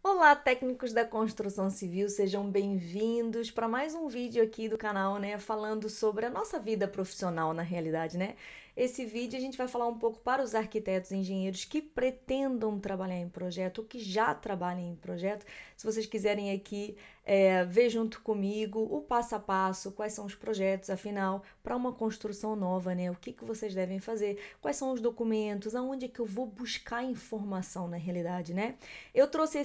Olá, técnicos da construção civil, sejam bem-vindos para mais um vídeo aqui do canal, né, falando sobre a nossa vida profissional na realidade, né? Esse vídeo a gente vai falar um pouco para os arquitetos e engenheiros que pretendam trabalhar em projeto ou que já trabalham em projeto. Se vocês quiserem aqui ver junto comigo o passo a passo, quais são os projetos, afinal, para uma construção nova, né? O que que vocês devem fazer, quais são os documentos, aonde é que eu vou buscar informação na realidade, né? Eu trouxe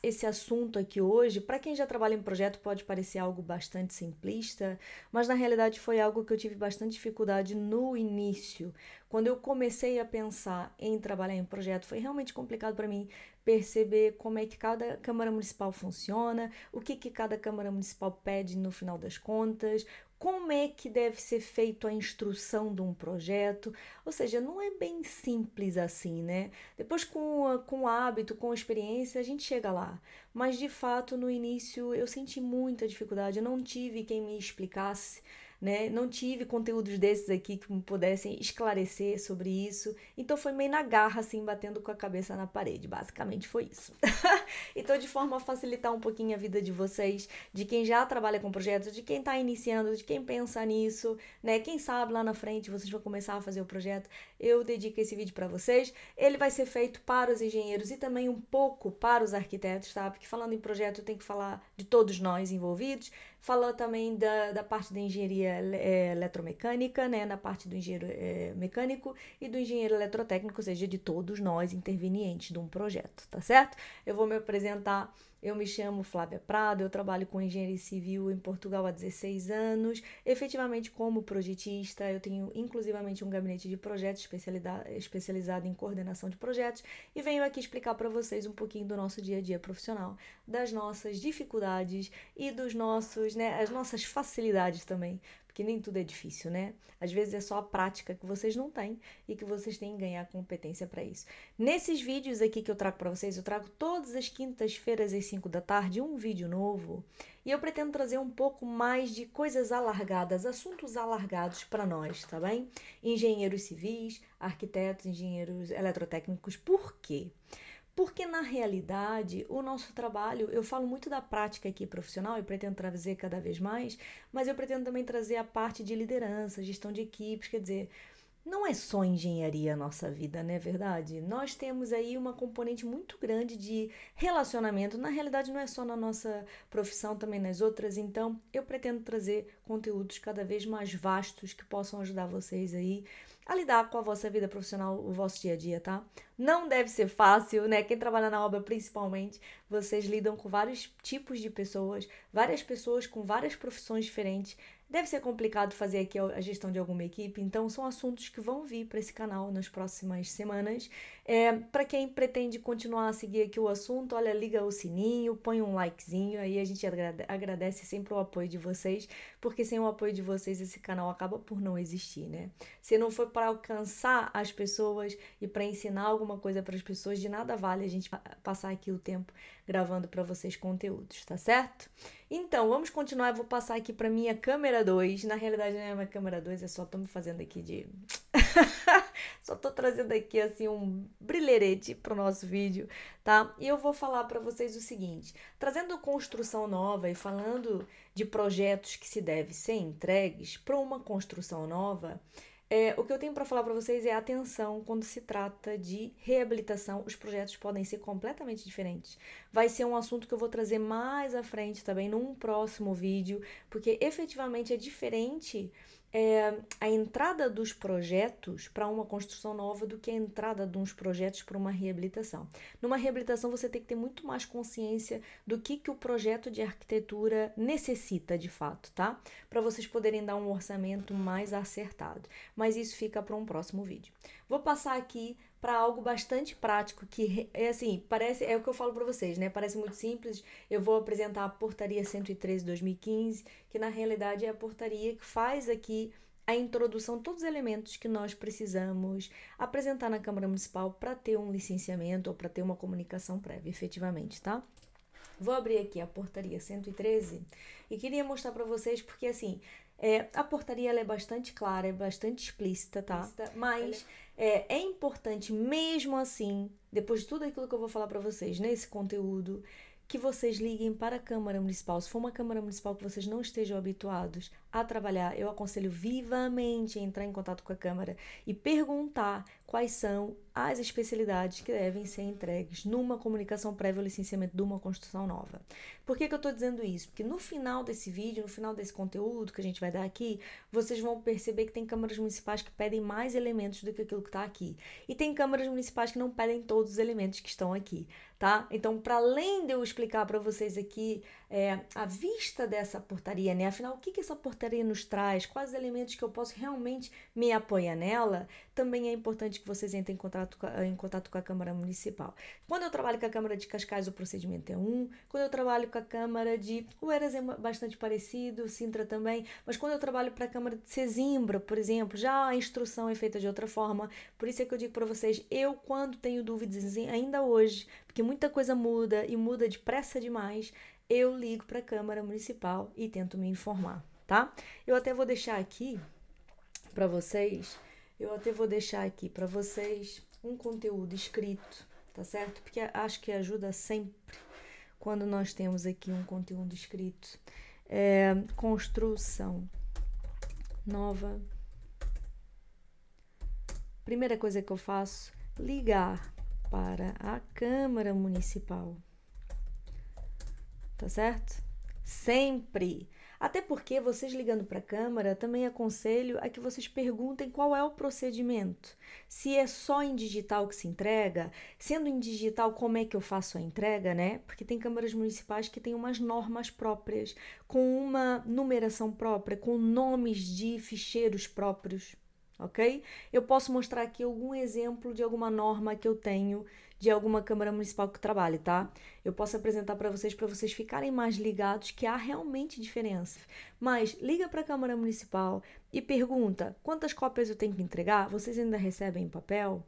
esse assunto aqui hoje. Para quem já trabalha em projeto, pode parecer algo bastante simplista, mas na realidade foi algo que eu tive bastante dificuldade no início. Quando eu comecei a pensar em trabalhar em projeto, foi realmente complicado para mim perceber como é que cada Câmara Municipal funciona, o que que cada Câmara Municipal pede no final das contas, como é que deve ser feito a instrução de um projeto. Ou seja, não é bem simples assim, né? Depois, com o hábito, com a experiência, a gente chega lá. Mas, de fato, no início eu senti muita dificuldade. Eu não tive quem me explicasse, né? Não tive conteúdos desses aqui que me pudessem esclarecer sobre isso. Então, foi meio na garra, assim, batendo com a cabeça na parede. Basicamente, foi isso. Então, de forma a facilitar um pouquinho a vida de vocês, de quem já trabalha com projetos, de quem está iniciando, de quem pensa nisso, né? Quem sabe lá na frente vocês vão começar a fazer o projeto, eu dedico esse vídeo para vocês. Ele vai ser feito para os engenheiros e também um pouco para os arquitetos, tá? Porque falando em projeto, eu tenho que falar de todos nós envolvidos. Falou também da parte da engenharia eletromecânica, né? Na parte do engenheiro mecânico e do engenheiro eletrotécnico, ou seja, de todos nós intervenientes de um projeto, tá certo? Eu vou me apresentar. Eu me chamo Flávia Prado, eu trabalho com engenharia civil em Portugal há 16 anos, efetivamente como projetista. Eu tenho inclusivamente um gabinete de projetos especializado em coordenação de projetos e venho aqui explicar para vocês um pouquinho do nosso dia a dia profissional, das nossas dificuldades e dos nossos, né, as nossas facilidades também, porque nem tudo é difícil, né? Às vezes é só a prática que vocês não têm e que vocês têm que ganhar competência para isso. Nesses vídeos aqui que eu trago para vocês, eu trago todas as quintas-feiras às 5 da tarde um vídeo novo e eu pretendo trazer um pouco mais de coisas alargadas, assuntos alargados para nós, tá bem? Engenheiros civis, arquitetos, engenheiros eletrotécnicos. Por quê? Porque na realidade o nosso trabalho, eu falo muito da prática aqui profissional e pretendo trazer cada vez mais, mas eu pretendo também trazer a parte de liderança, gestão de equipes, quer dizer, não é só engenharia a nossa vida, não é verdade? Nós temos aí uma componente muito grande de relacionamento. Na realidade, não é só na nossa profissão, também nas outras. Então, eu pretendo trazer conteúdos cada vez mais vastos que possam ajudar vocês aí a lidar com a vossa vida profissional, o vosso dia a dia, tá? Não deve ser fácil, né? Quem trabalha na obra, principalmente, vocês lidam com vários tipos de pessoas, várias pessoas com várias profissões diferentes. Deve ser complicado fazer aqui a gestão de alguma equipe, então são assuntos que vão vir para esse canal nas próximas semanas. Para quem pretende continuar a seguir aqui o assunto, olha, liga o sininho, põe um likezinho, aí a gente agradece sempre o apoio de vocês, porque sem o apoio de vocês esse canal acaba por não existir, né? Se não for para alcançar as pessoas e para ensinar alguma coisa para as pessoas, de nada vale a gente passar aqui o tempo gravando para vocês conteúdos, tá certo? Então, vamos continuar. Eu vou passar aqui para minha câmera 2. Na realidade, não é uma câmera 2, é só tô me fazendo aqui de. Só tô trazendo aqui assim um brilharete pro nosso vídeo, tá? E eu vou falar para vocês o seguinte: trazendo construção nova e falando de projetos que se devem ser entregues para uma construção nova, o que eu tenho para falar para vocês é atenção quando se trata de reabilitação. Os projetos podem ser completamente diferentes. Vai ser um assunto que eu vou trazer mais à frente também num próximo vídeo, porque efetivamente é diferente a entrada dos projetos para uma construção nova do que a entrada de uns projetos para uma reabilitação. Numa reabilitação você tem que ter muito mais consciência do que o projeto de arquitetura necessita de fato, tá? Para vocês poderem dar um orçamento mais acertado. Mas isso fica para um próximo vídeo. Vou passar aqui para algo bastante prático que é assim, parece, é o que eu falo para vocês, né? Parece muito simples. Eu vou apresentar a portaria 113 de 2015, que na realidade é a portaria que faz aqui a introdução de todos os elementos que nós precisamos apresentar na Câmara Municipal para ter um licenciamento ou para ter uma comunicação prévia, efetivamente, tá? Vou abrir aqui a portaria 113 e queria mostrar para vocês porque assim, A portaria ela é bastante clara, é bastante explícita, tá? Mas é importante mesmo assim, depois de tudo aquilo que eu vou falar para vocês nesse conteúdo, que vocês liguem para a Câmara Municipal. Se for uma Câmara Municipal que vocês não estejam habituados a trabalhar, eu aconselho vivamente a entrar em contato com a Câmara e perguntar quais são as especialidades que devem ser entregues numa comunicação prévia ao licenciamento de uma construção nova. Por que eu estou dizendo isso? Porque no final desse vídeo, no final desse conteúdo que a gente vai dar aqui, vocês vão perceber que tem câmaras municipais que pedem mais elementos do que aquilo que está aqui. E tem câmaras municipais que não pedem todos os elementos que estão aqui, tá? Então, para além de eu explicar para vocês aqui a vista dessa portaria, né? Afinal, o que essa portaria nos traz? Quais elementos que eu posso realmente me apoiar nela? Também é importante que vocês entrem em contato com a Câmara Municipal. Quando eu trabalho com a Câmara de Cascais, o procedimento é um. Quando eu trabalho com a Câmara de Oeiras é bastante parecido, Sintra também. Mas quando eu trabalho para a Câmara de Sesimbra, por exemplo, já a instrução é feita de outra forma. Por isso é que eu digo para vocês, eu quando tenho dúvidas, ainda hoje, porque muita coisa muda e muda depressa demais, eu ligo para a Câmara Municipal e tento me informar, tá? Eu até vou deixar aqui para vocês, um conteúdo escrito, tá certo? Porque acho que ajuda sempre quando nós temos aqui um conteúdo escrito. Construção nova. Primeira coisa que eu faço, ligar para a Câmara Municipal. Tá certo? Sempre. Até porque vocês ligando para a Câmara, também aconselho a que vocês perguntem qual é o procedimento. Se é só em digital que se entrega, sendo em digital, como é que eu faço a entrega, né? Porque tem câmaras municipais que têm umas normas próprias, com uma numeração própria, com nomes de ficheiros próprios, ok? Eu posso mostrar aqui algum exemplo de alguma norma que eu tenho de alguma Câmara Municipal que trabalhe, tá? Eu posso apresentar para vocês ficarem mais ligados que há realmente diferença. Mas liga para a Câmara Municipal e pergunta quantas cópias eu tenho que entregar, vocês ainda recebem em papel,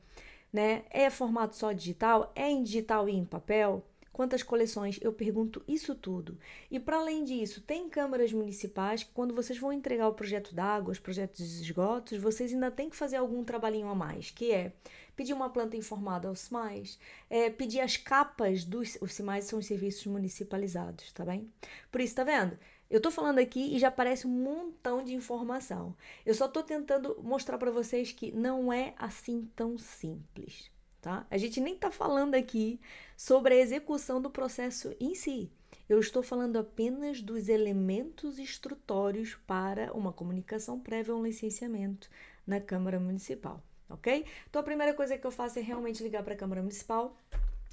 né? É formato só digital? É em digital e em papel? Quantas coleções? Eu pergunto isso tudo. E para além disso, tem câmaras municipais que quando vocês vão entregar o projeto d'água, os projetos de esgotos, vocês ainda têm que fazer algum trabalhinho a mais, que é pedir uma planta informada aos CIMAIs, pedir as capas os CIMAIs são os serviços municipalizados, tá bem? Por isso, tá vendo? Eu tô falando aqui e já aparece um montão de informação. Eu só tô tentando mostrar para vocês que não é assim tão simples. Tá? A gente nem está falando aqui sobre a execução do processo em si. Eu estou falando apenas dos elementos instrutórios para uma comunicação prévia a um licenciamento na Câmara Municipal, ok? Então, a primeira coisa que eu faço é realmente ligar para a Câmara Municipal.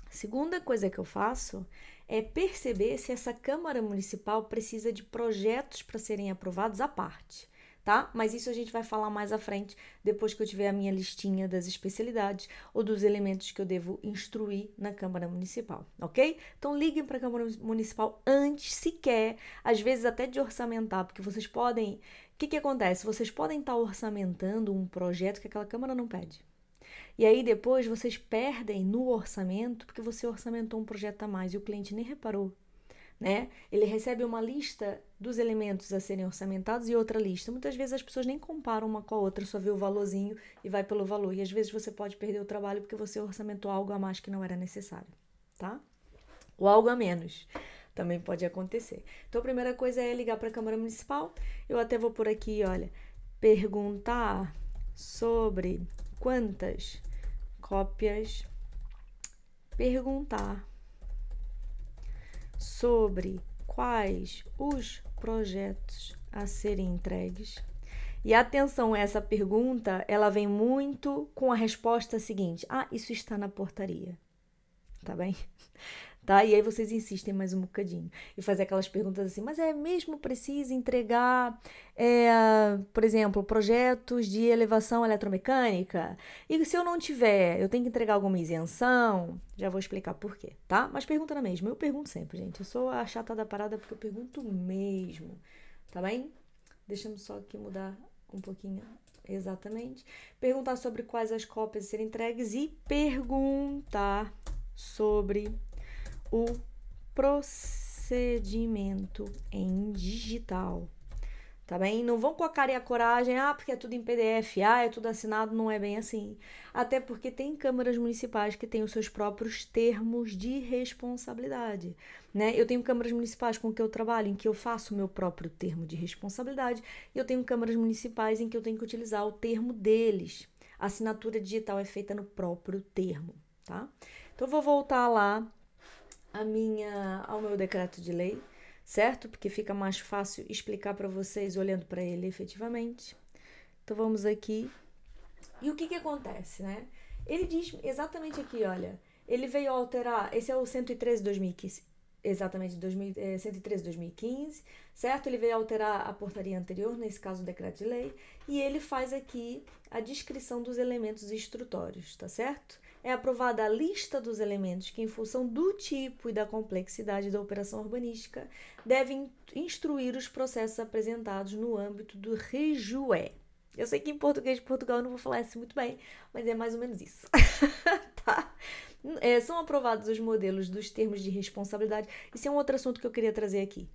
A segunda coisa que eu faço é perceber se essa Câmara Municipal precisa de projetos para serem aprovados à parte. Tá? Mas isso a gente vai falar mais à frente, depois que eu tiver a minha listinha das especialidades ou dos elementos que eu devo instruir na Câmara Municipal, ok? Então, liguem para a Câmara Municipal antes sequer, às vezes até de orçamentar, porque vocês podem... O que acontece? Vocês podem estar orçamentando um projeto que aquela Câmara não pede. E aí, depois, vocês perdem no orçamento, porque você orçamentou um projeto a mais e o cliente nem reparou. Né? Ele recebe uma lista dos elementos a serem orçamentados e outra lista. Muitas vezes as pessoas nem comparam uma com a outra, só vê o valorzinho e vai pelo valor. E às vezes você pode perder o trabalho porque você orçamentou algo a mais que não era necessário, tá? Ou algo a menos. Também pode acontecer. Então, a primeira coisa é ligar para a Câmara Municipal. Eu até vou por aqui, olha, perguntar sobre quantas cópias, perguntar sobre quais os projetos a serem entregues. E atenção, essa pergunta, ela vem muito com a resposta seguinte: isso está na portaria. Tá bem? Tá? E aí vocês insistem mais um bocadinho. E fazer aquelas perguntas assim, mas é mesmo preciso entregar, por exemplo, projetos de elevação eletromecânica? E se eu não tiver, eu tenho que entregar alguma isenção? Já vou explicar por quê, tá? Mas pergunta na mesma. Eu pergunto sempre, gente. Eu sou a chata da parada porque eu pergunto mesmo. Tá bem? Deixa eu só aqui mudar um pouquinho. Exatamente. Perguntar sobre quais as cópias a serem entregues e perguntar sobre o procedimento em digital, tá bem? Não vão com a cara e a coragem, porque é tudo em PDF, é tudo assinado, não é bem assim. Até porque tem câmaras municipais que têm os seus próprios termos de responsabilidade, né? Eu tenho câmaras municipais com que eu trabalho, em que eu faço o meu próprio termo de responsabilidade, e eu tenho câmaras municipais em que eu tenho que utilizar o termo deles. A assinatura digital é feita no próprio termo, tá? Então, eu vou voltar lá ao meu decreto de lei, certo? Porque fica mais fácil explicar para vocês olhando para ele efetivamente. Então vamos aqui. E o que acontece, né? Ele diz exatamente aqui, olha, ele veio alterar, esse é o 113 de 2015, exatamente 113 de 2015, certo? Ele veio alterar a portaria anterior, nesse caso o decreto de lei, e ele faz aqui a descrição dos elementos instrutórios, tá certo? É aprovada a lista dos elementos que, em função do tipo e da complexidade da operação urbanística, devem instruir os processos apresentados no âmbito do REJUE. Eu sei que em português de Portugal eu não vou falar isso muito bem, mas é mais ou menos isso. Tá? São aprovados os modelos dos termos de responsabilidade. Isso é um outro assunto que eu queria trazer aqui.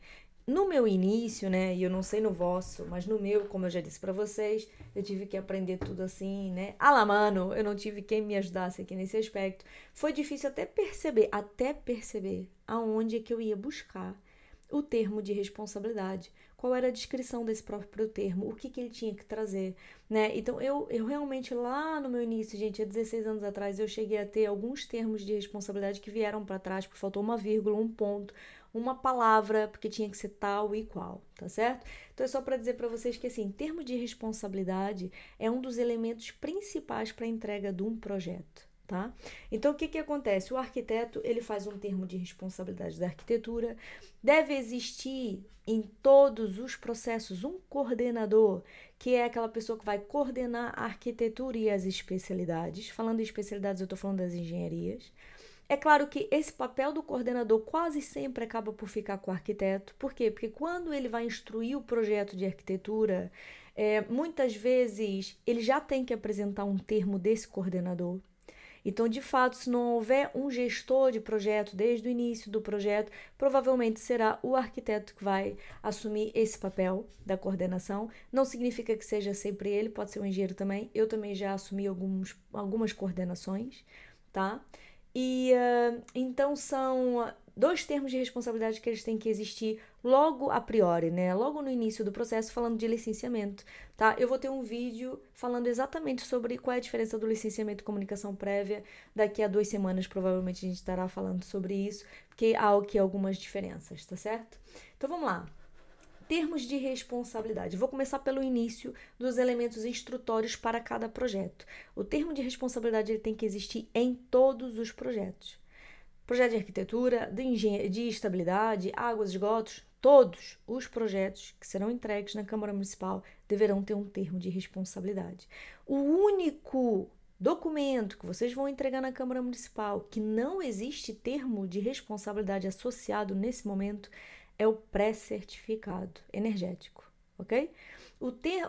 No meu início, né, e eu não sei no vosso, mas no meu, como eu já disse para vocês, eu tive que aprender tudo assim, né, a la mano, eu não tive quem me ajudasse aqui nesse aspecto. Foi difícil até perceber aonde é que eu ia buscar o termo de responsabilidade, qual era a descrição desse próprio termo, o que ele tinha que trazer, né? Então, eu realmente lá no meu início, gente, há 16 anos atrás, eu cheguei a ter alguns termos de responsabilidade que vieram para trás, porque faltou uma vírgula, um ponto, uma palavra, porque tinha que ser tal e qual, tá certo? Então, é só para dizer para vocês que, assim, termo de responsabilidade é um dos elementos principais para a entrega de um projeto. Tá? Então, o que acontece? O arquiteto, ele faz um termo de responsabilidade da arquitetura, deve existir em todos os processos um coordenador, que é aquela pessoa que vai coordenar a arquitetura e as especialidades. Falando em especialidades, eu estou falando das engenharias. É claro que esse papel do coordenador quase sempre acaba por ficar com o arquiteto. Por quê? Porque quando ele vai instruir o projeto de arquitetura, muitas vezes ele já tem que apresentar um termo desse coordenador. Então, de fato, se não houver um gestor de projeto desde o início do projeto, provavelmente será o arquiteto que vai assumir esse papel da coordenação. Não significa que seja sempre ele, pode ser um engenheiro também. Eu também já assumi algumas coordenações, tá? E então são dois termos de responsabilidade que eles têm que existir logo a priori, né? Logo no início do processo, falando de licenciamento, tá? Eu vou ter um vídeo falando exatamente sobre qual é a diferença do licenciamento e comunicação prévia. Daqui a 2 semanas, provavelmente, a gente estará falando sobre isso, porque há aqui algumas diferenças, tá certo? Então, vamos lá. Termos de responsabilidade. Vou começar pelo início dos elementos instrutórios para cada projeto. O termo de responsabilidade ele tem que existir em todos os projetos. Projeto de arquitetura, de estabilidade, águas, esgotos, todos os projetos que serão entregues na Câmara Municipal deverão ter um termo de responsabilidade. O único documento que vocês vão entregar na Câmara Municipal que não existe termo de responsabilidade associado nesse momento é o pré-certificado energético, ok?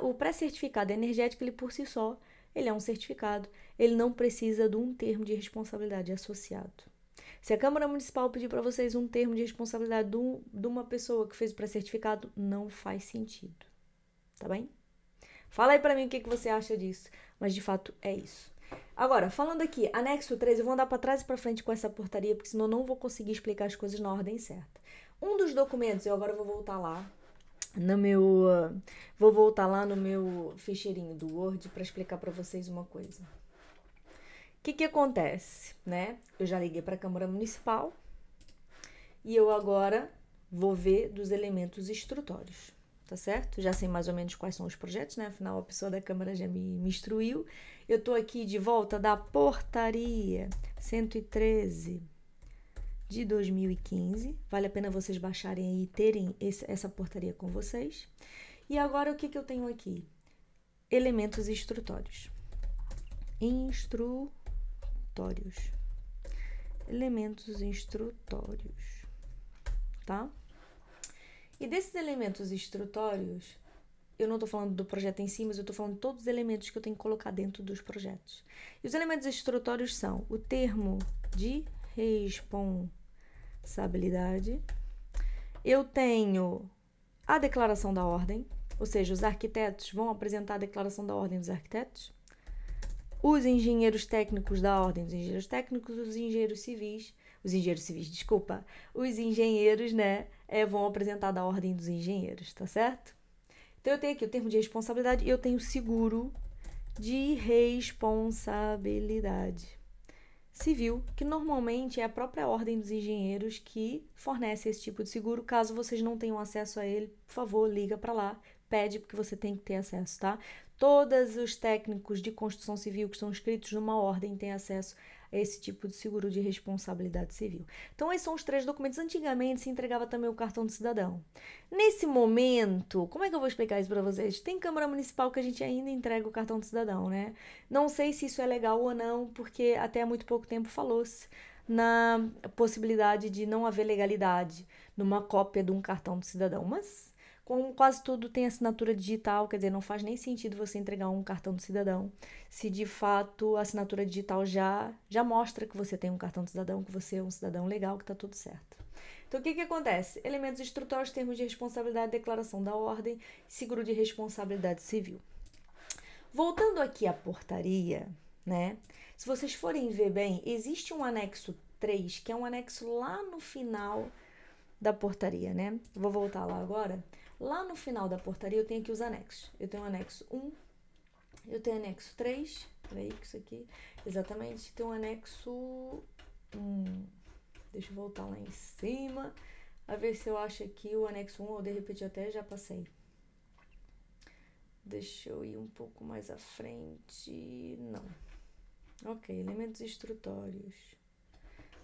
O pré-certificado energético, ele por si só, ele é um certificado, ele não precisa de um termo de responsabilidade associado. Se a Câmara Municipal pedir para vocês um termo de responsabilidade de uma pessoa que fez o pré-certificado, não faz sentido, tá bem? Fala aí para mim o que você acha disso, mas de fato é isso. Agora, falando aqui, anexo 3, eu vou andar para trás e para frente com essa portaria, porque senão eu não vou conseguir explicar as coisas na ordem certa. Um dos documentos, eu agora vou voltar lá no meu ficheirinho do Word para explicar para vocês uma coisa. O que acontece, né? Eu já liguei para a Câmara Municipal e eu agora vou ver dos elementos instrutórios, tá certo? Já sei mais ou menos quais são os projetos, né? Afinal, a pessoa da Câmara já me instruiu. Eu tô aqui de volta da portaria 113 de 2015. Vale a pena vocês baixarem aí e terem essa portaria com vocês. E agora, o que eu tenho aqui? Elementos instrutórios. Elementos instrutórios, tá? E desses elementos instrutórios, eu não tô falando do projeto em si, mas eu tô falando de todos os elementos que eu tenho que colocar dentro dos projetos. E os elementos instrutórios são o termo de responsabilidade, eu tenho a declaração da ordem, Ou seja, os arquitetos vão apresentar a declaração da ordem dos arquitetos, os engenheiros técnicos da ordem dos engenheiros técnicos, os engenheiros civis, os engenheiros, né, vão apresentar da ordem dos engenheiros, tá certo? Então, eu tenho aqui o termo de responsabilidade e eu tenho seguro de responsabilidade civil, que normalmente é a própria ordem dos engenheiros que fornece esse tipo de seguro. Caso vocês não tenham acesso a ele, por favor, liga para lá, pede, porque você tem que ter acesso, tá? Todos os técnicos de construção civil que estão inscritos numa ordem têm acesso a esse tipo de seguro de responsabilidade civil. Então, esses são os 3 documentos. Antigamente se entregava também o cartão de cidadão. Nesse momento, como é que eu vou explicar isso para vocês? Tem Câmara Municipal que a gente ainda entrega o cartão de cidadão, né? Não sei se isso é legal ou não, porque até há muito pouco tempo falou-se na possibilidade de não haver legalidade numa cópia de um cartão de cidadão, mas como quase tudo tem assinatura digital, quer dizer, não faz nem sentido você entregar um cartão de cidadão se de fato a assinatura digital já mostra que você tem um cartão de cidadão, que você é um cidadão legal, que está tudo certo. Então, o que acontece? Elementos instrutórios, termos de responsabilidade, declaração da ordem, seguro de responsabilidade civil. Voltando aqui à portaria, né? Se vocês forem ver bem, existe um anexo 3, que é um anexo lá no final da portaria, né? Vou voltar lá agora. Lá no final da portaria eu tenho aqui os anexos. Eu tenho o anexo 1, eu tenho o anexo 3, peraí que isso aqui, exatamente, tem o anexo 1. Deixa eu voltar lá em cima, a ver se eu acho aqui o anexo 1, ou de repente eu até já passei. Deixa eu ir um pouco mais à frente, não. Ok, elementos instrutórios.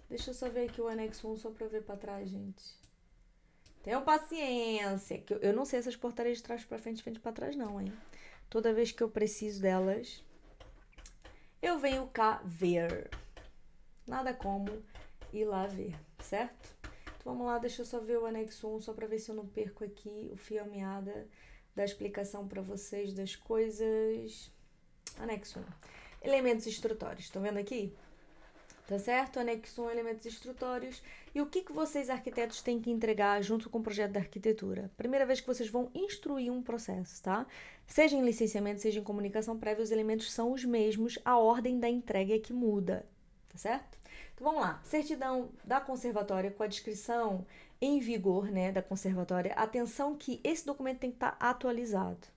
Deixa eu só ver aqui o anexo 1 só pra ver pra trás, gente. Tenham paciência, que eu não sei essas portarias de trás pra frente, frente pra trás não, hein? Toda vez que eu preciso delas, eu venho cá ver. Nada como ir lá ver, certo? Então vamos lá, deixa eu só ver o anexo 1, só pra ver se eu não perco aqui o fio à meada da explicação pra vocês das coisas. Anexo 1. Elementos instrutórios, estão vendo aqui? Tá certo? Anexo 1, elementos instrutórios. E o que vocês, arquitetos, têm que entregar junto com o projeto da arquitetura? Primeira vez que vocês vão instruir um processo, tá? Seja em licenciamento, seja em comunicação prévia, os elementos são os mesmos, a ordem da entrega é que muda, tá certo? Então, vamos lá. Certidão da conservatória com a descrição em vigor, né, da conservatória. Atenção que esse documento tem que estar atualizado.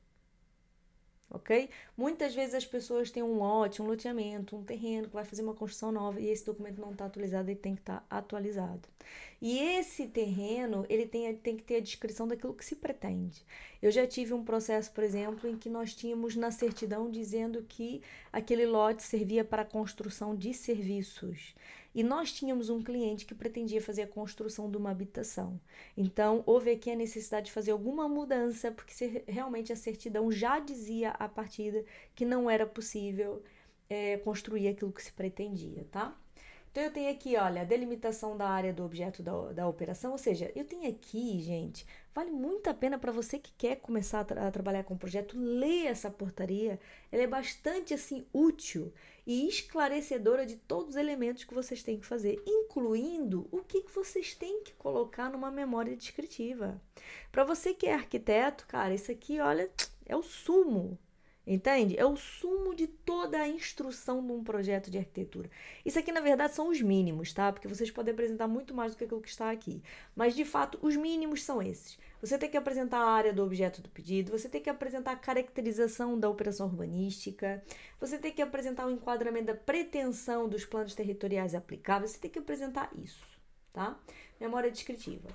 Ok? Muitas vezes as pessoas têm um lote, um loteamento, um terreno que vai fazer uma construção nova e esse documento não está atualizado e tem que estar atualizado. E esse terreno, ele tem que ter a descrição daquilo que se pretende. Eu já tive um processo, por exemplo, em que nós tínhamos na certidão dizendo que aquele lote servia para a construção de serviços. E nós tínhamos um cliente que pretendia fazer a construção de uma habitação. Então, houve aqui a necessidade de fazer alguma mudança, porque realmente a certidão já dizia à partida que não era possível construir aquilo que se pretendia, tá? Então, eu tenho aqui, olha, a delimitação da área do objeto da operação, ou seja, eu tenho aqui, gente, vale muito a pena para você que quer começar a trabalhar com o projeto, ler essa portaria, ela é bastante, assim, útil e esclarecedora de todos os elementos que vocês têm que fazer, incluindo o que vocês têm que colocar numa memória descritiva. Para você que é arquiteto, cara, isso aqui, olha, é o sumo. Entende? É o sumo de toda a instrução de um projeto de arquitetura. Isso aqui, na verdade, são os mínimos, tá? Porque vocês podem apresentar muito mais do que aquilo que está aqui. Mas, de fato, os mínimos são esses. Você tem que apresentar a área do objeto do pedido, você tem que apresentar a caracterização da operação urbanística, você tem que apresentar o enquadramento da pretensão dos planos territoriais aplicáveis, você tem que apresentar isso, tá? Memória descritiva.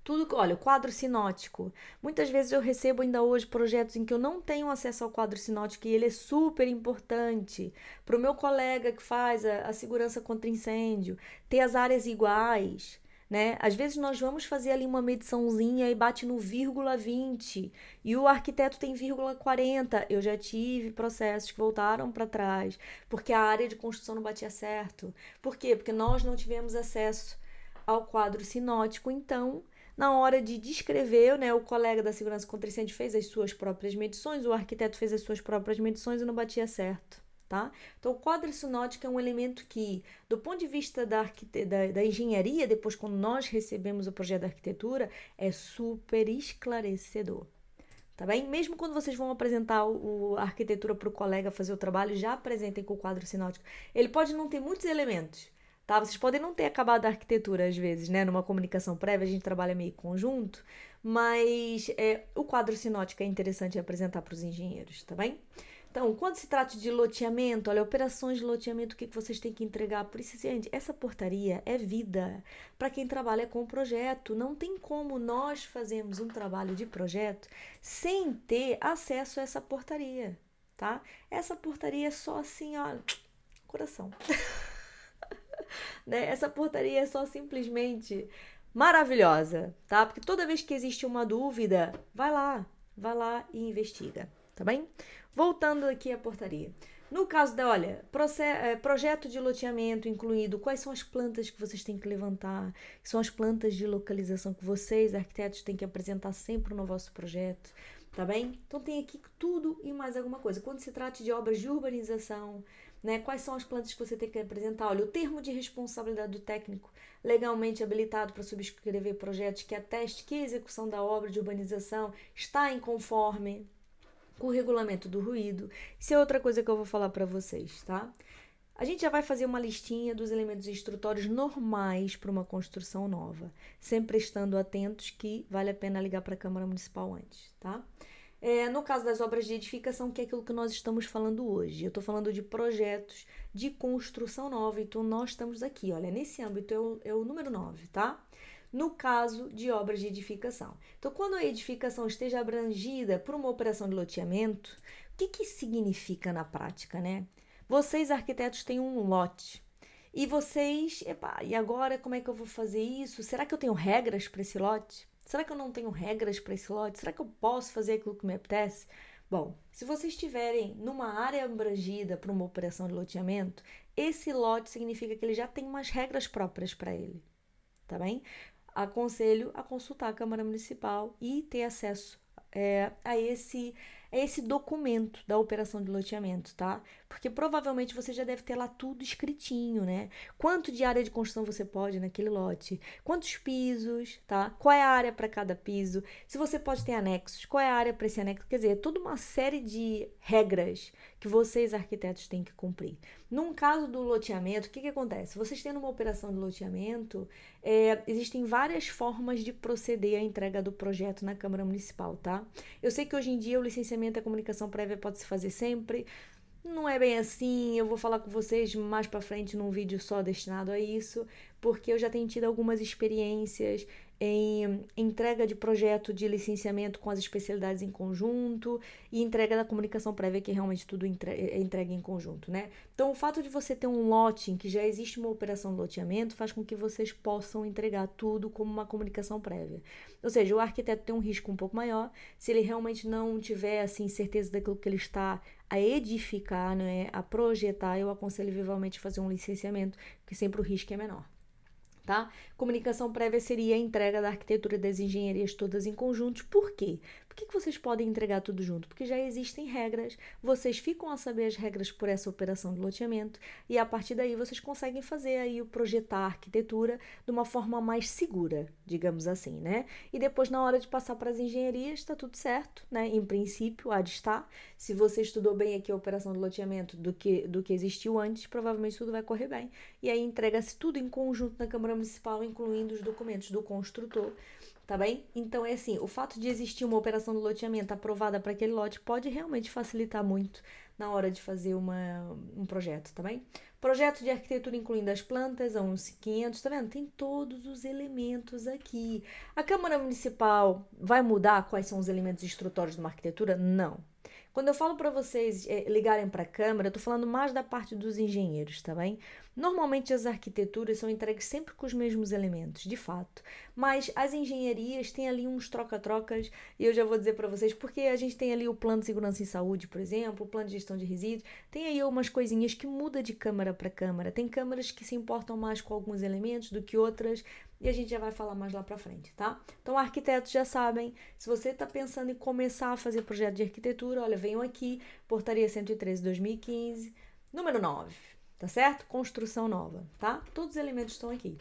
Tudo, olha, o quadro sinótico. Muitas vezes eu recebo ainda hoje projetos em que eu não tenho acesso ao quadro sinótico e ele é super importante para o meu colega que faz a segurança contra incêndio, ter as áreas iguais, né? Às vezes nós vamos fazer ali uma mediçãozinha e bate no 0,20 e o arquiteto tem 0,40. Eu já tive processos que voltaram para trás porque a área de construção não batia certo. Por quê? Porque nós não tivemos acesso ao quadro sinótico, então na hora de descrever, né, o colega da segurança contra incêndio fez as suas próprias medições, o arquiteto fez as suas próprias medições e não batia certo, tá? Então, o quadro sinótico é um elemento que, do ponto de vista da engenharia, depois quando nós recebemos o projeto da arquitetura, é super esclarecedor. tá bem? Mesmo quando vocês vão apresentar a arquitetura para o colega fazer o trabalho, já apresentem com o quadro sinótico. Ele pode não ter muitos elementos, tá? Vocês podem não ter acabado a arquitetura às vezes, né? Numa comunicação prévia, a gente trabalha meio conjunto, mas o quadro sinótico é interessante apresentar para os engenheiros, tá bem? Então, quando se trata de loteamento, olha, operações de loteamento, o que vocês têm que entregar? Por isso, gente, essa portaria é vida para quem trabalha com projeto. Não tem como nós fazermos um trabalho de projeto sem ter acesso a essa portaria, tá? Essa portaria é só assim, ó, coração. Né? Essa portaria é só simplesmente maravilhosa, tá? Porque toda vez que existe uma dúvida, vai lá e investiga, tá bem? Voltando aqui à portaria. No caso da, olha, projeto de loteamento incluído, quais são as plantas que vocês têm que levantar, que são as plantas de localização que vocês, arquitetos, têm que apresentar sempre no vosso projeto, tá bem? Então tem aqui tudo e mais alguma coisa. Quando se trata de obras de urbanização, né, quais são as plantas que você tem que apresentar? Olha, o termo de responsabilidade do técnico legalmente habilitado para subscrever projetos que ateste que a execução da obra de urbanização está em conforme com o regulamento do ruído. Isso é outra coisa que eu vou falar para vocês, tá? A gente já vai fazer uma listinha dos elementos instrutórios normais para uma construção nova, sempre estando atentos que vale a pena ligar para a Câmara Municipal antes, tá? No caso das obras de edificação, que é aquilo que nós estamos falando hoje, eu estou falando de projetos de construção nova, então nós estamos aqui, olha, nesse âmbito é o número 9, tá? No caso de obras de edificação. Então, quando a edificação esteja abrangida por uma operação de loteamento, o que significa na prática, né? Vocês, arquitetos, têm um lote. E vocês, e agora como é que eu vou fazer isso? Será que eu tenho regras para esse lote? Será que eu não tenho regras para esse lote? Será que eu posso fazer aquilo que me apetece? Bom, se vocês estiverem numa área abrangida por uma operação de loteamento, esse lote significa que ele já tem umas regras próprias para ele, tá bem? Aconselho a consultar a Câmara Municipal e ter acesso a esse documento da operação de loteamento, tá? Porque provavelmente você já deve ter lá tudo escritinho, né? Quanto de área de construção você pode naquele lote, quantos pisos, tá? Qual é a área para cada piso, se você pode ter anexos, qual é a área para esse anexo, quer dizer, toda uma série de regras que vocês, arquitetos, têm que cumprir. Num caso do loteamento, o que acontece? Vocês tendo uma operação de loteamento, existem várias formas de proceder à entrega do projeto na Câmara Municipal, tá? Eu sei que hoje em dia o licenciamento e a comunicação prévia pode se fazer sempre, não é bem assim, eu vou falar com vocês mais pra frente num vídeo só destinado a isso, porque eu já tenho tido algumas experiências em entrega de projeto de licenciamento com as especialidades em conjunto e entrega da comunicação prévia, que realmente tudo é entregue em conjunto, né? Então, o fato de você ter um lote em que já existe uma operação de loteamento faz com que vocês possam entregar tudo como uma comunicação prévia. Ou seja, o arquiteto tem um risco um pouco maior se ele realmente não tiver, assim, certeza daquilo que ele está a edificar, né, a projetar. Eu aconselho vivamente fazer um licenciamento, porque sempre o risco é menor. Tá? Comunicação prévia seria a entrega da arquitetura e das engenharias todas em conjuntos. Por quê? Por que vocês podem entregar tudo junto? Porque já existem regras, vocês ficam a saber as regras por essa operação de loteamento e a partir daí vocês conseguem fazer aí o projetar a arquitetura de uma forma mais segura, digamos assim, né? E depois na hora de passar para as engenharias está tudo certo, né? Em princípio, há de estar. Se você estudou bem aqui a operação de loteamento do que existiu antes, provavelmente tudo vai correr bem. E aí entrega-se tudo em conjunto na Câmara Municipal, incluindo os documentos do construtor, tá bem? Então é assim, o fato de existir uma operação de loteamento aprovada para aquele lote pode realmente facilitar muito na hora de fazer um projeto, tá bem? Projeto de arquitetura incluindo as plantas, a 1.500, tá vendo? Tem todos os elementos aqui. A Câmara Municipal vai mudar quais são os elementos instrutórios de uma arquitetura? Não. Quando eu falo para vocês ligarem para a Câmara, eu tô falando mais da parte dos engenheiros, tá bem? Normalmente as arquiteturas são entregues sempre com os mesmos elementos, de fato. Mas as engenharias têm ali uns troca-trocas, e eu já vou dizer para vocês, porque a gente tem ali o plano de segurança em saúde, por exemplo, o plano de gestão de resíduos, tem aí umas coisinhas que muda de câmara para câmara. Tem câmaras que se importam mais com alguns elementos do que outras, e a gente já vai falar mais lá para frente, tá? Então, arquitetos já sabem, se você está pensando em começar a fazer projeto de arquitetura, olha, venham aqui, Portaria 113/2015, número 9, tá certo? Construção nova, tá? Todos os elementos estão aqui,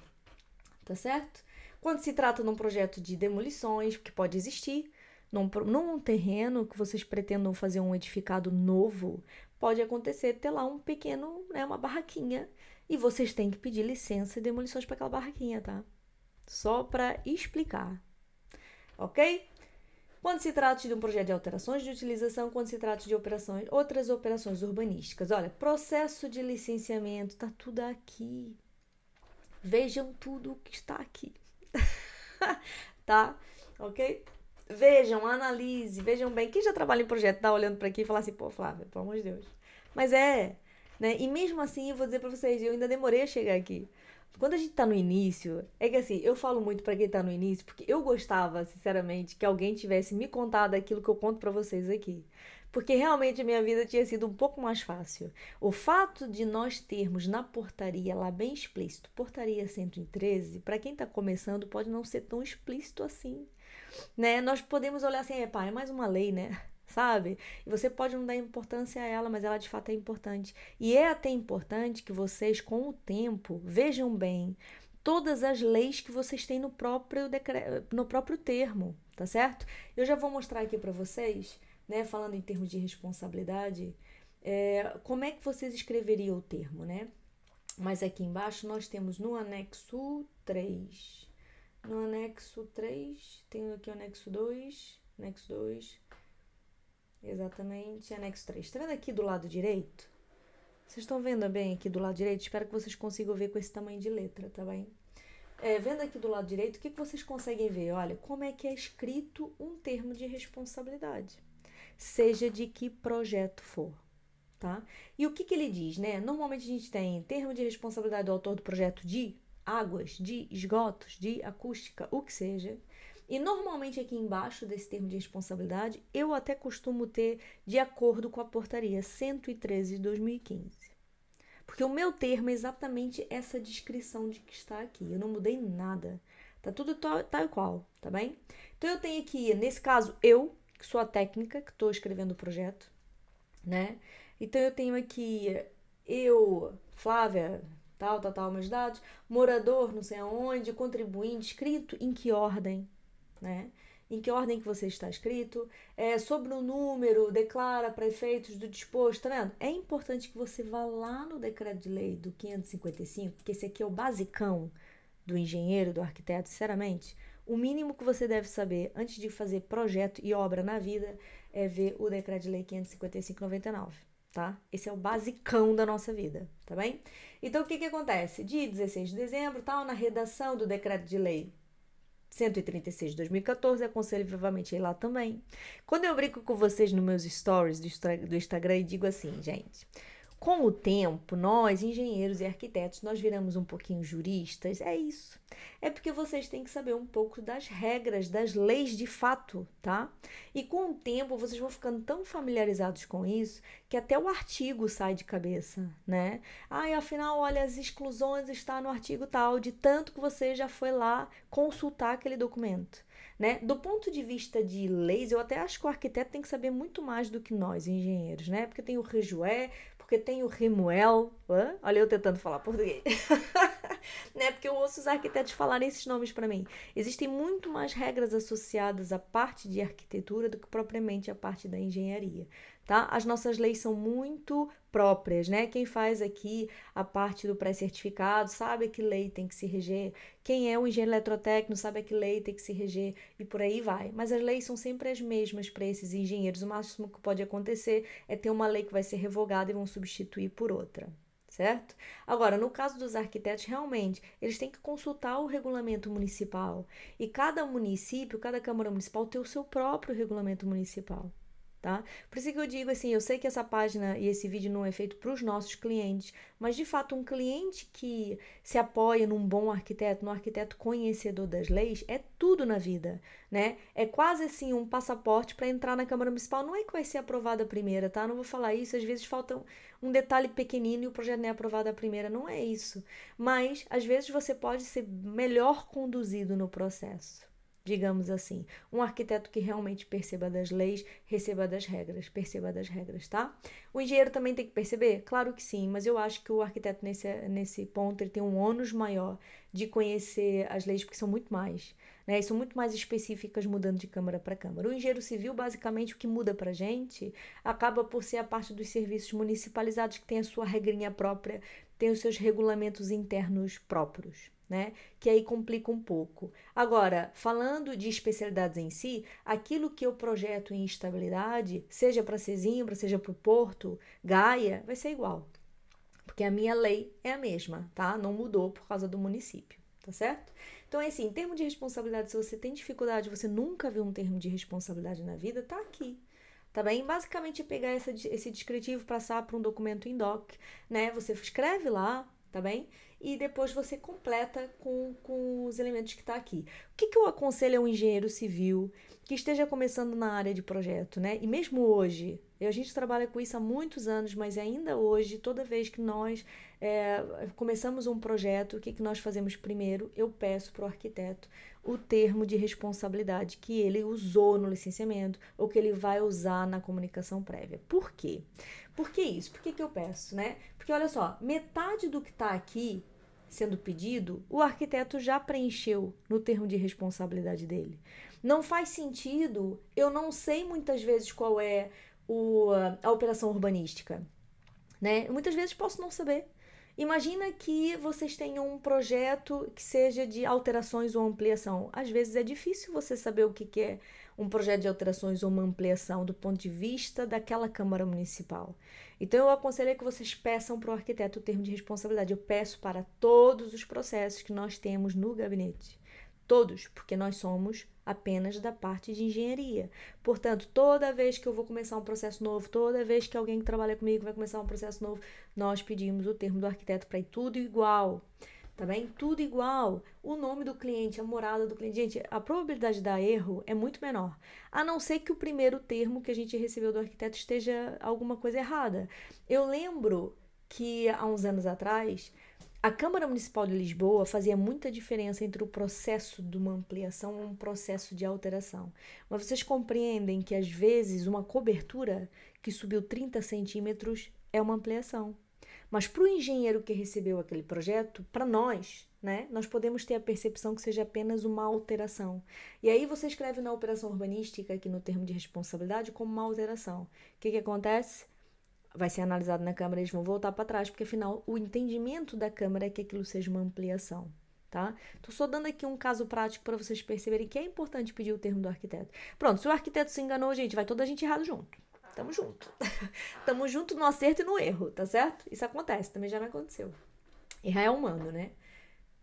tá certo? Quando se trata de um projeto de demolições, que pode existir, num terreno que vocês pretendam fazer um edificado novo, pode acontecer ter lá um pequeno, né, uma barraquinha, e vocês têm que pedir licença e demolições para aquela barraquinha, tá? Só para explicar, ok? Quando se trata de um projeto de alterações de utilização, quando se trata de outras operações urbanísticas, olha, processo de licenciamento, tá tudo aqui. Vejam tudo o que está aqui, tá? Ok? Vejam, analise, vejam bem. Quem já trabalha em projeto tá olhando para aqui e fala assim, pô, Flávia, pelo amor de Deus. Mas né? E mesmo assim, eu vou dizer para vocês, eu ainda demorei a chegar aqui. Quando a gente tá no início, é que assim, eu falo muito pra quem tá no início, porque eu gostava, sinceramente, que alguém tivesse me contado aquilo que eu conto pra vocês aqui. Porque realmente a minha vida tinha sido um pouco mais fácil. O fato de nós termos na portaria lá bem explícito, portaria 113, pra quem tá começando, pode não ser tão explícito assim, né? Nós podemos olhar assim, pá, é mais uma lei, né? Sabe? E você pode não dar importância a ela, mas ela de fato é importante. E é até importante que vocês, com o tempo, vejam bem todas as leis que vocês têm no próprio termo, tá certo? Eu já vou mostrar aqui para vocês, né? Falando em termos de responsabilidade, como é que vocês escreveriam o termo, né? Mas aqui embaixo nós temos no anexo 3. No anexo 3, tem aqui o anexo 2, anexo 2, exatamente, anexo 3. Tá vendo aqui do lado direito? Vocês estão vendo bem aqui do lado direito? Espero que vocês consigam ver com esse tamanho de letra, tá bem? Vendo aqui do lado direito, o que vocês conseguem ver? Olha, como é que é escrito um termo de responsabilidade, seja de que projeto for, tá? E o que ele diz, né? Normalmente a gente tem termo de responsabilidade do autor do projeto de águas, de esgotos, de acústica, o que seja. E normalmente aqui embaixo desse termo de responsabilidade, eu até costumo ter de acordo com a portaria 113 de 2015. Porque o meu termo é exatamente essa descrição de que está aqui. Eu não mudei nada. Tá tudo tal e qual, tá bem? Então eu tenho aqui, nesse caso, eu, que sou a técnica, que estou escrevendo o projeto, né? Então eu tenho aqui eu, Flávia, tal, meus dados, morador, não sei aonde, contribuinte, escrito em que ordem, né? Em que ordem que você está escrito, sobre o número, declara para efeitos do disposto, tá vendo? É importante que você vá lá no decreto de lei do 555, porque esse aqui é o basicão do engenheiro, do arquiteto, sinceramente. O mínimo que você deve saber antes de fazer projeto e obra na vida é ver o decreto de lei 555/99, tá? Esse é o basicão da nossa vida, tá bem? Então, o que acontece? Dia 16 de dezembro, tal, na redação do decreto de lei 136 de 2014, aconselho vivamente a ir lá também. Quando eu brinco com vocês nos meus stories do Instagram e digo assim, gente, com o tempo, nós, engenheiros e arquitetos, nós viramos um pouquinho juristas, é isso. É porque vocês têm que saber um pouco das regras, das leis de fato, tá? E com o tempo, vocês vão ficando tão familiarizados com isso, que até o artigo sai de cabeça, né? E afinal, olha, as exclusões estão no artigo tal, de tanto que você já foi lá consultar aquele documento. Né? Do ponto de vista de leis, eu até acho que o arquiteto tem que saber muito mais do que nós, engenheiros, né? Porque tem o Rejué, porque tem o Remuel, olha eu tentando falar português, né? Porque eu ouço os arquitetos falarem esses nomes para mim. Existem muito mais regras associadas à parte de arquitetura do que propriamente à parte da engenharia, tá? As nossas leis são muito próprias, né? Quem faz aqui a parte do pré-certificado sabe a que lei tem que se reger. Quem é o engenheiro eletrotécnico sabe a que lei tem que se reger e por aí vai. Mas as leis são sempre as mesmas para esses engenheiros. O máximo que pode acontecer é ter uma lei que vai ser revogada e vão substituir por outra, certo? Agora, no caso dos arquitetos, realmente, eles têm que consultar o regulamento municipal. E cada município, cada Câmara Municipal tem o seu próprio regulamento municipal. Tá? Por isso que eu digo assim, eu sei que essa página e esse vídeo não é feito para os nossos clientes, mas de fato um cliente que se apoia num bom arquiteto, num arquiteto conhecedor das leis, é tudo na vida, né? É quase assim um passaporte para entrar na Câmara Municipal. Não é que vai ser aprovada a primeira, tá? Não vou falar isso, às vezes falta um detalhe pequenino e o projeto não é aprovado a primeira, não é isso. Mas às vezes você pode ser melhor conduzido no processo. digamos assim. Um arquiteto que realmente perceba das leis, receba das regras, perceba das regras, tá? O engenheiro também tem que perceber? Claro que sim, mas eu acho que o arquiteto nesse ponto ele tem um ônus maior de conhecer as leis, porque são muito mais, né? E são muito mais específicas mudando de câmara para câmara. O engenheiro civil, basicamente, o que muda pra gente acaba por ser a parte dos serviços municipalizados que tem a sua regrinha própria, tem os seus regulamentos internos próprios, né? Que aí complica um pouco. Agora, falando de especialidades em si, aquilo que eu projeto em estabilidade, seja para Sesimbra, seja para o Porto, Gaia, vai ser igual. Porque a minha lei é a mesma, tá? Não mudou por causa do município, tá certo? Então, é assim, em termos de responsabilidade, se você tem dificuldade, você nunca viu um termo de responsabilidade na vida, tá aqui. Tá bem? Basicamente, é pegar esse descritivo, passar para um documento em doc, né? Você escreve lá, tá bem? E depois você completa com os elementos que tá aqui. O que eu aconselho a um engenheiro civil que esteja começando na área de projeto, né? E mesmo hoje, a gente trabalha com isso há muitos anos, mas ainda hoje, toda vez que nós começamos um projeto, o que nós fazemos primeiro? Eu peço para o arquiteto o termo de responsabilidade que ele usou no licenciamento ou que ele vai usar na comunicação prévia. Por quê? Por que isso? Por que eu peço, né? Porque olha só, metade do que está aqui sendo pedido, o arquiteto já preencheu no termo de responsabilidade dele. Não faz sentido, eu não sei muitas vezes qual é a operação urbanística, né? Muitas vezes posso não saber. Imagina que vocês tenham um projeto que seja de alterações ou ampliação. Às vezes é difícil você saber o que é um projeto de alterações ou uma ampliação do ponto de vista daquela Câmara Municipal. Então, eu aconselho que vocês peçam para o arquiteto o termo de responsabilidade. Eu peço para todos os processos que nós temos no gabinete. Todos, porque nós somos apenas da parte de engenharia. Portanto, toda vez que eu vou começar um processo novo, toda vez que alguém que trabalha comigo vai começar um processo novo, nós pedimos o termo do arquiteto para ir tudo igual. Tá bem? Tudo igual. O nome do cliente, a morada do cliente. Gente, a probabilidade de dar erro é muito menor. A não ser que o primeiro termo que a gente recebeu do arquiteto esteja alguma coisa errada. Eu lembro que há uns anos atrás, a Câmara Municipal de Lisboa fazia muita diferença entre o processo de uma ampliação e um processo de alteração. Mas vocês compreendem que, às vezes, uma cobertura que subiu 30 centímetros é uma ampliação. Mas para o engenheiro que recebeu aquele projeto, para nós, né, nós podemos ter a percepção que seja apenas uma alteração. E aí você escreve na operação urbanística, aqui no termo de responsabilidade, como uma alteração. O que acontece? Vai ser analisado na Câmara, eles vão voltar para trás, porque afinal o entendimento da Câmara é que aquilo seja uma ampliação, tá? Tô só dando aqui um caso prático para vocês perceberem que é importante pedir o termo do arquiteto. Pronto, se o arquiteto se enganou, gente, vai toda a gente errado junto. Tamo junto. Tamo junto no acerto e no erro, tá certo? Isso acontece, também já me aconteceu. Errar é humano, né?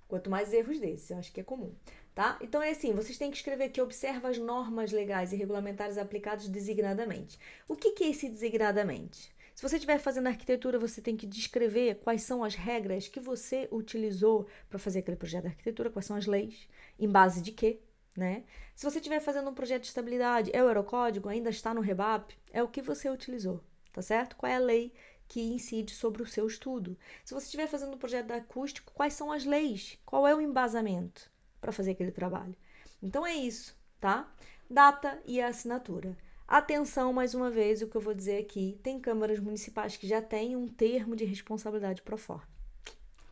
Quanto mais erros desses, eu acho que é comum, tá? Então é assim, vocês têm que escrever que observa as normas legais e regulamentares aplicadas designadamente. O que é esse designadamente? Se você estiver fazendo arquitetura, você tem que descrever quais são as regras que você utilizou para fazer aquele projeto de arquitetura, quais são as leis, em base de quê, né? Se você estiver fazendo um projeto de estabilidade, é o Eurocódigo, ainda está no REBAP, é o que você utilizou, tá certo? Qual é a lei que incide sobre o seu estudo? Se você estiver fazendo um projeto de acústico, quais são as leis? Qual é o embasamento para fazer aquele trabalho? Então é isso, tá? Data e a assinatura. Atenção, mais uma vez, o que eu vou dizer aqui, tem câmaras municipais que já têm um termo de responsabilidade pro forma,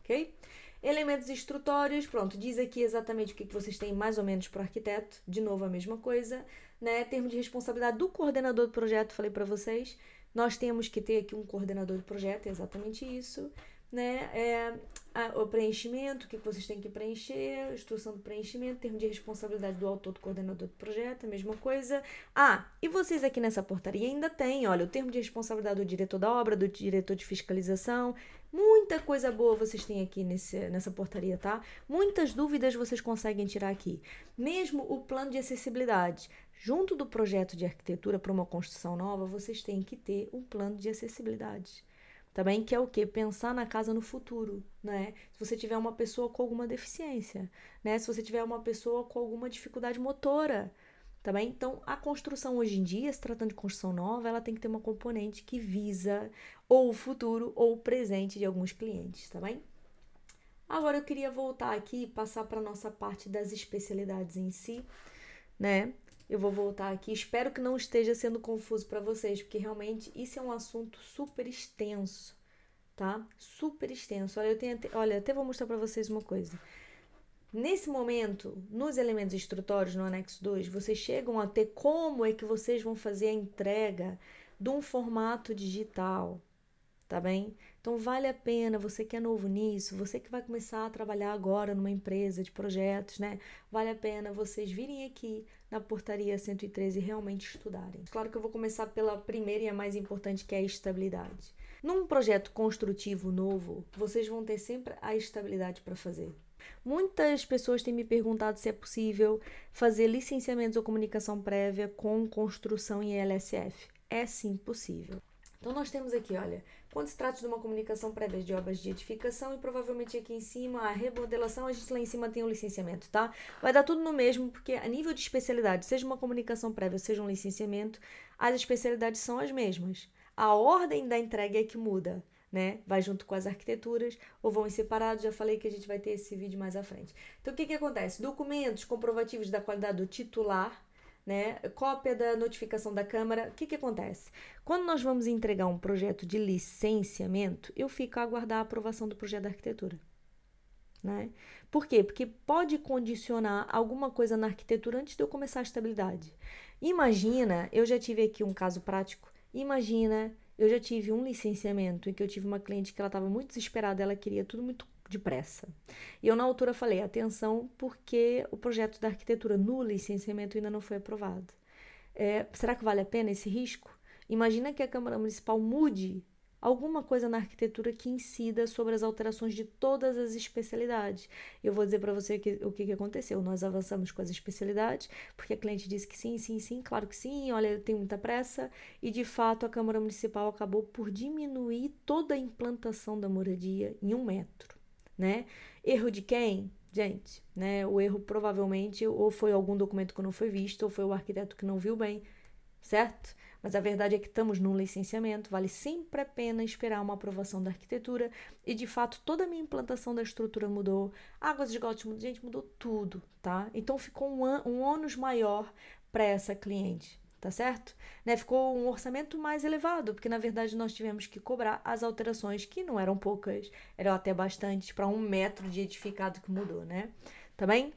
ok? Elementos instrutórios, pronto, diz aqui exatamente o que vocês têm mais ou menos para o arquiteto, de novo a mesma coisa, né? Termo de responsabilidade do coordenador do projeto, falei para vocês, nós temos que ter aqui um coordenador de projeto, é exatamente isso, né? O preenchimento, o que vocês têm que preencher, instrução do preenchimento, termo de responsabilidade do autor do coordenador do projeto, a mesma coisa. E vocês aqui nessa portaria ainda tem, olha, o termo de responsabilidade do diretor da obra, do diretor de fiscalização, muita coisa boa vocês têm aqui nessa portaria, tá? Muitas dúvidas vocês conseguem tirar aqui. Mesmo o plano de acessibilidade, junto do projeto de arquitetura para uma construção nova, vocês têm que ter um plano de acessibilidade. Também que é o quê? Pensar na casa no futuro, né? Se você tiver uma pessoa com alguma deficiência, né? Se você tiver uma pessoa com alguma dificuldade motora, tá bem? Então, a construção hoje em dia, se tratando de construção nova, ela tem que ter uma componente que visa ou o futuro ou o presente de alguns clientes, tá bem? Agora eu queria voltar aqui e passar para a nossa parte das especialidades em si, né? Eu vou voltar aqui, espero que não esteja sendo confuso para vocês, porque realmente isso é um assunto super extenso, tá? Super extenso. Olha, até vou mostrar para vocês uma coisa. Nesse momento, nos elementos instrutórios, no anexo 2, vocês chegam a ter como é que vocês vão fazer a entrega de um formato digital, tá bem? Então vale a pena, você que é novo nisso, você que vai começar a trabalhar agora numa empresa de projetos, né? Vale a pena vocês virem aqui na portaria 113 e realmente estudarem. Claro que eu vou começar pela primeira e a mais importante, que é a estabilidade. Num projeto construtivo novo, vocês vão ter sempre a estabilidade para fazer. Muitas pessoas têm me perguntado se é possível fazer licenciamentos ou comunicação prévia com construção em LSF. É sim possível. Então nós temos aqui, olha, quando se trata de uma comunicação prévia de obras de edificação e provavelmente aqui em cima a remodelação, a gente lá em cima tem o licenciamento, tá? Vai dar tudo no mesmo, porque a nível de especialidade, seja uma comunicação prévia, seja um licenciamento, as especialidades são as mesmas. A ordem da entrega é que muda, né? Vai junto com as arquiteturas ou vão em separado, já falei que a gente vai ter esse vídeo mais à frente. Então o que acontece? Documentos comprovativos da qualidade do titular, né? Cópia da notificação da Câmara. O que acontece? Quando nós vamos entregar um projeto de licenciamento, eu fico a aguardar a aprovação do projeto da arquitetura, né? Por quê? Porque pode condicionar alguma coisa na arquitetura antes de eu começar a estabilidade. Imagina, eu já tive aqui um caso prático, imagina, eu já tive um licenciamento em que eu tive uma cliente que ela estava muito desesperada, ela queria tudo muito depressa. E eu na altura falei, atenção, porque o projeto da arquitetura no licenciamento ainda não foi aprovado. Será que vale a pena esse risco? Imagina que a Câmara Municipal mude alguma coisa na arquitetura que incida sobre as alterações de todas as especialidades. Eu vou dizer para você o que aconteceu. Nós avançamos com as especialidades, porque a cliente disse que sim, sim, sim, claro que sim, olha, eu tenho muita pressa, e de fato a Câmara Municipal acabou por diminuir toda a implantação da moradia em 1 metro. Né? Erro de quem? Gente, né? O erro provavelmente ou foi algum documento que não foi visto, ou foi o arquiteto que não viu bem, certo? Mas a verdade é que estamos num licenciamento, vale sempre a pena esperar uma aprovação da arquitetura e, de fato, toda a minha implantação da estrutura mudou, águas de esgotos mudou, gente, mudou tudo, tá? Então ficou um ônus maior para essa cliente. Tá certo? Né? Ficou um orçamento mais elevado, porque na verdade nós tivemos que cobrar as alterações, que não eram poucas, eram até bastantes, para 1 metro de edificado que mudou, né? Tá bem?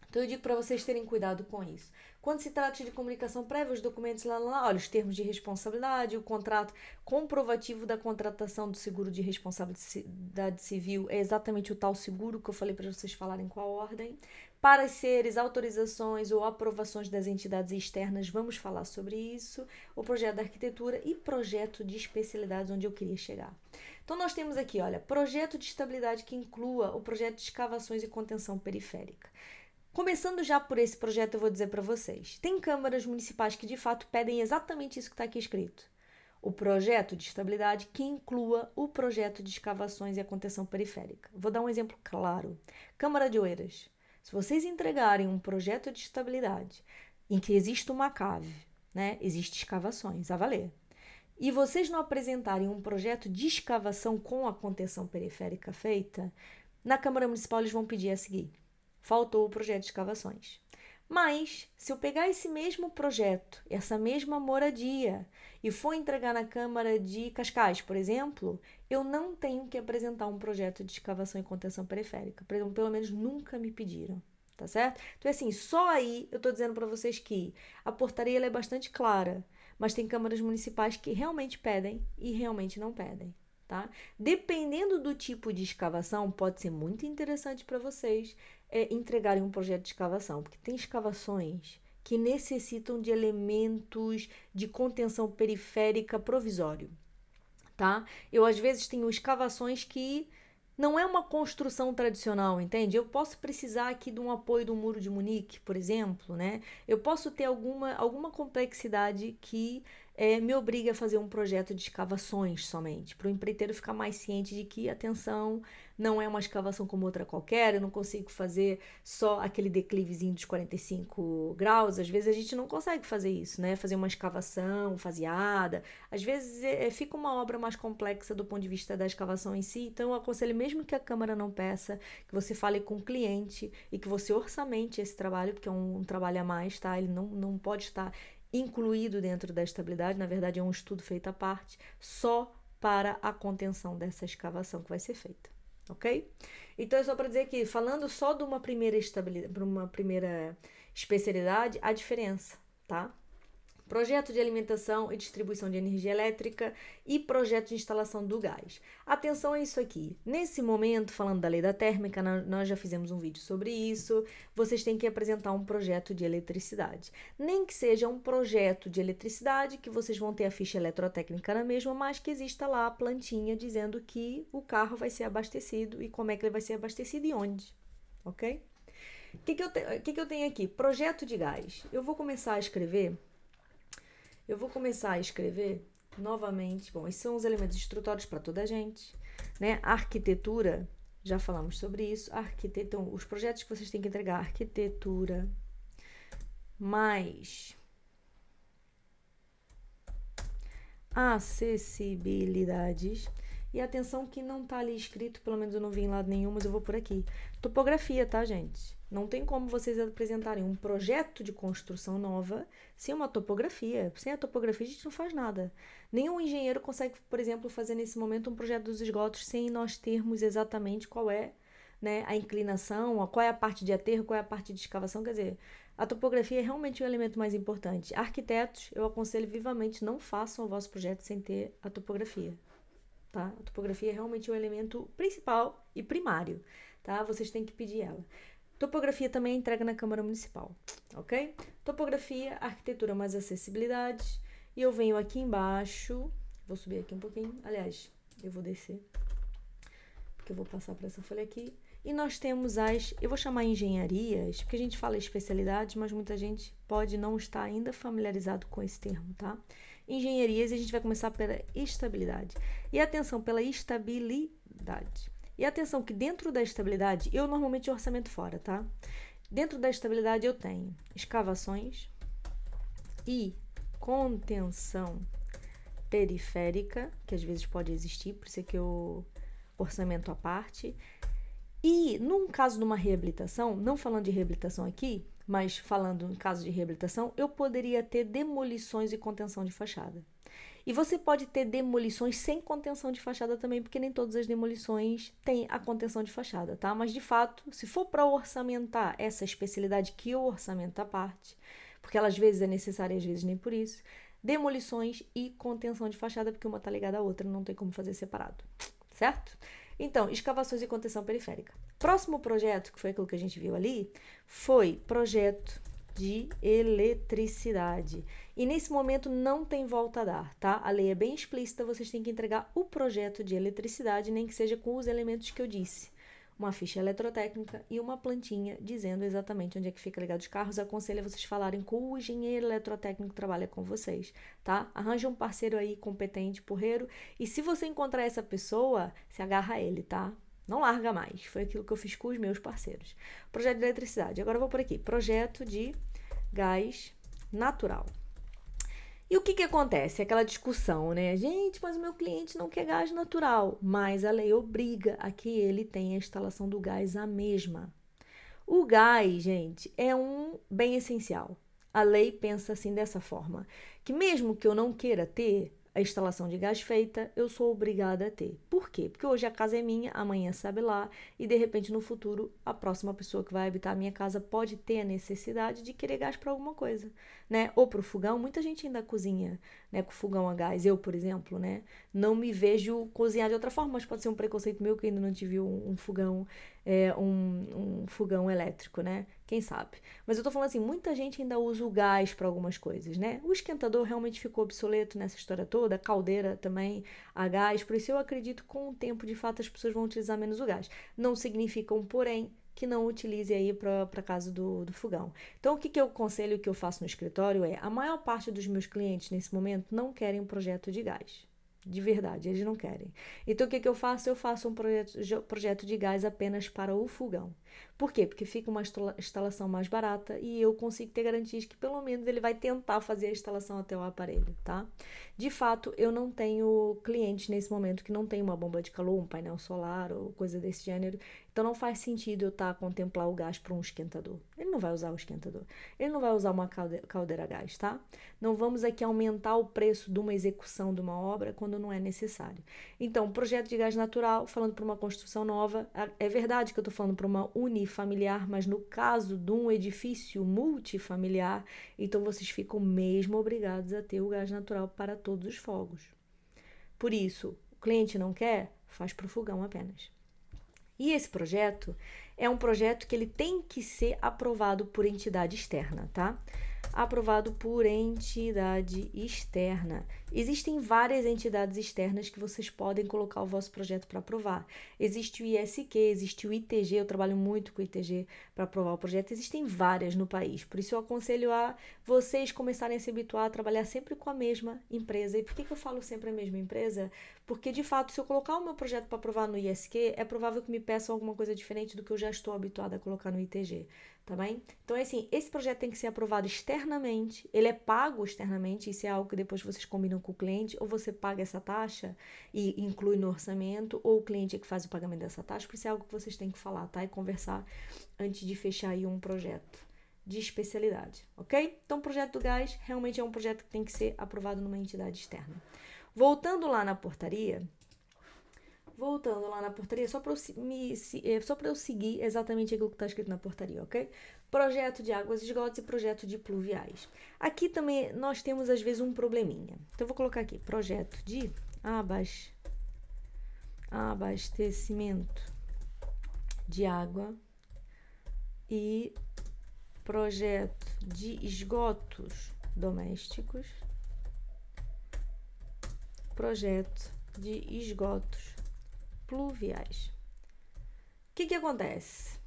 Então eu digo para vocês terem cuidado com isso. Quando se trata de comunicação prévia, os documentos lá, olha, os termos de responsabilidade, o contrato comprovativo da contratação do seguro de responsabilidade civil, é exatamente o tal seguro que eu falei para vocês falarem com a ordem. Pareceres, autorizações ou aprovações das entidades externas, vamos falar sobre isso. O projeto da arquitetura e projeto de especialidades, onde eu queria chegar. Então nós temos aqui, olha, projeto de estabilidade que inclua o projeto de escavações e contenção periférica. Começando já por esse projeto, eu vou dizer para vocês. Tem câmaras municipais que de fato pedem exatamente isso que está aqui escrito. O projeto de estabilidade que inclua o projeto de escavações e a contenção periférica. Vou dar um exemplo claro. Câmara de Oeiras. Se vocês entregarem um projeto de estabilidade em que existe uma cave, né? Existem escavações, a valer. E vocês não apresentarem um projeto de escavação com a contenção periférica feita, na Câmara Municipal eles vão pedir a seguir. Faltou o projeto de escavações. Mas, se eu pegar esse mesmo projeto, essa mesma moradia, e for entregar na Câmara de Cascais, por exemplo, eu não tenho que apresentar um projeto de escavação e contenção periférica. Pelo menos nunca me pediram, tá certo? Então, assim, só aí eu estou dizendo para vocês que a portaria ela é bastante clara, mas tem câmaras municipais que realmente pedem e realmente não pedem. Tá? Dependendo do tipo de escavação, pode ser muito interessante para vocês entregarem um projeto de escavação, porque tem escavações que necessitam de elementos de contenção periférica provisório, tá? Eu às vezes tenho escavações que não é uma construção tradicional, entende? Eu posso precisar aqui de um apoio do muro de Munique, por exemplo, né? Eu posso ter alguma complexidade que me obriga a fazer um projeto de escavações somente, para o empreiteiro ficar mais ciente de que, atenção, não é uma escavação como outra qualquer, eu não consigo fazer só aquele declivezinho dos 45 graus, às vezes a gente não consegue fazer isso, né? Fazer uma escavação faseada, às vezes fica uma obra mais complexa do ponto de vista da escavação em si, então eu aconselho mesmo que a Câmara não peça, que você fale com o cliente e que você orçamente esse trabalho, porque é um trabalho a mais, tá? Ele não pode estar incluído dentro da estabilidade, na verdade é um estudo feito à parte, só para a contenção dessa escavação que vai ser feita, ok? Então é só para dizer que, falando só de uma primeira especialidade, a diferença, tá? Projeto de alimentação e distribuição de energia elétrica e projeto de instalação do gás. Atenção a isso aqui. Nesse momento, falando da lei da térmica, nós já fizemos um vídeo sobre isso. Vocês têm que apresentar um projeto de eletricidade. Nem que seja um projeto de eletricidade, que vocês vão ter a ficha eletrotécnica na mesma, mas que exista lá a plantinha dizendo que o carro vai ser abastecido e como é que ele vai ser abastecido e onde, ok? O que eu tenho aqui? Projeto de gás. Eu vou começar a escrever novamente. Bom, esses são os elementos instrutórios para toda a gente, né? Arquitetura, já falamos sobre isso. Então, os projetos que vocês têm que entregar: arquitetura, mais acessibilidades. E atenção que não tá ali escrito, pelo menos eu não vi em lado nenhum, mas eu vou por aqui. Topografia, tá, gente? Não tem como vocês apresentarem um projeto de construção nova sem uma topografia. Sem a topografia a gente não faz nada. Nenhum engenheiro consegue, por exemplo, fazer nesse momento um projeto dos esgotos sem nós termos exatamente qual é, né, a inclinação, qual é a parte de aterro, qual é a parte de escavação. Quer dizer, a topografia é realmente o elemento mais importante. Arquitetos, eu aconselho vivamente, não façam o vosso projeto sem ter a topografia. Tá? A topografia é realmente o elemento principal e primário, tá? Vocês têm que pedir ela. Topografia também é entrega na Câmara Municipal, ok? Topografia, arquitetura mais acessibilidade. E eu venho aqui embaixo, vou subir aqui um pouquinho, aliás, eu vou descer, porque eu vou passar para essa folha aqui. E nós temos eu vou chamar engenharias, porque a gente fala especialidades, mas muita gente pode não estar ainda familiarizado com esse termo, tá? Engenharias, e a gente vai começar pela estabilidade. E atenção, pela estabilidade. E atenção que dentro da estabilidade, eu normalmente orçamento fora, tá? Dentro da estabilidade eu tenho escavações e contenção periférica, que às vezes pode existir, por isso é que eu orçamento à parte. E num caso de uma reabilitação, não falando de reabilitação aqui, mas falando em caso de reabilitação, eu poderia ter demolições e contenção de fachada. E você pode ter demolições sem contenção de fachada também, porque nem todas as demolições têm a contenção de fachada, tá? Mas, de fato, se for para orçamentar essa especialidade que eu orçamento à parte, porque ela às vezes é necessária e às vezes nem por isso, demolições e contenção de fachada, porque uma está ligada à outra, não tem como fazer separado, certo? Então, escavações e contenção periférica. Próximo projeto, que foi aquilo que a gente viu ali, foi projeto de eletricidade. E nesse momento não tem volta a dar, tá? A lei é bem explícita, vocês têm que entregar o projeto de eletricidade, nem que seja com os elementos que eu disse. Uma ficha eletrotécnica e uma plantinha dizendo exatamente onde é que fica ligado os carros. Aconselho vocês falarem com o engenheiro eletrotécnico que trabalha com vocês, tá? Arranja um parceiro aí competente, porreiro, e se você encontrar essa pessoa, se agarra a ele, tá? Não larga mais. Foi aquilo que eu fiz com os meus parceiros. Projeto de eletricidade. Agora eu vou por aqui. Projeto de gás natural. E o que acontece? Aquela discussão, né? Gente, mas o meu cliente não quer gás natural. Mas a lei obriga a que ele tenha a instalação do gás a mesma. O gás, gente, é um bem essencial. A lei pensa assim dessa forma, que mesmo que eu não queira ter a instalação de gás feita, eu sou obrigada a ter. Por quê? Porque hoje a casa é minha, amanhã sabe lá, e de repente no futuro a próxima pessoa que vai habitar a minha casa pode ter a necessidade de querer gás para alguma coisa, né? Ou para o fogão, muita gente ainda cozinha, né, com fogão a gás. Eu, por exemplo, né, não me vejo cozinhar de outra forma, mas pode ser um preconceito meu que ainda não tive um fogão, um fogão elétrico, né? Quem sabe? Mas eu tô falando assim, muita gente ainda usa o gás para algumas coisas, né? O esquentador realmente ficou obsoleto nessa história toda, a caldeira também a gás, por isso eu acredito que com o tempo, de fato, as pessoas vão utilizar menos o gás. Não significa, porém, que não utilize aí para casa do fogão. Então, o que eu aconselho, o que eu faço no escritório a maior parte dos meus clientes nesse momento não querem um projeto de gás. De verdade, eles não querem. Então, o que eu faço? Eu faço um projeto de gás apenas para o fogão. Por quê? Porque fica uma instalação mais barata e eu consigo ter garantias que pelo menos ele vai tentar fazer a instalação até o aparelho, tá? De fato, eu não tenho clientes nesse momento que não tem uma bomba de calor, um painel solar ou coisa desse gênero. Então, não faz sentido eu a contemplar o gás para um esquentador. Ele não vai usar o esquentador. Ele não vai usar uma caldeira a gás, tá? Não vamos aqui aumentar o preço de uma execução de uma obra quando não é necessário. Então, projeto de gás natural, falando para uma construção nova, é verdade que eu estou falando para uma unifamiliar, mas no caso de um edifício multifamiliar, então vocês ficam mesmo obrigados a ter o gás natural para todos os fogos. Por isso, o cliente não quer, faz para o fogão apenas. E esse projeto é um projeto que ele tem que ser aprovado por entidade externa, tá? Aprovado por entidade externa. Existem várias entidades externas que vocês podem colocar o vosso projeto para aprovar. Existe o ISQ, existe o ITG, eu trabalho muito com o ITG para aprovar o projeto. Existem várias no país, por isso eu aconselho a vocês começarem a se habituar a trabalhar sempre com a mesma empresa. E por que eu falo sempre a mesma empresa? Porque, de fato, se eu colocar o meu projeto para aprovar no ISQ, é provável que me peçam alguma coisa diferente do que eu já estou habituada a colocar no ITG, tá bem? Então, é assim, esse projeto tem que ser aprovado externamente, ele é pago externamente, isso é algo que depois vocês combinam com o cliente, ou você paga essa taxa e inclui no orçamento, ou o cliente é que faz o pagamento dessa taxa, por isso é algo que vocês têm que falar, tá? E conversar antes de fechar aí um projeto de especialidade, ok? Então, o projeto do gás realmente é um projeto que tem que ser aprovado numa entidade externa. Voltando lá na portaria, só para eu seguir exatamente aquilo que está escrito na portaria, ok? Projeto de águas e esgotos e projeto de pluviais. Aqui também nós temos, às vezes, um probleminha. Então, eu vou colocar aqui, projeto de abastecimento de água e projeto de esgotos domésticos, projeto de esgotos pluviais. O que acontece?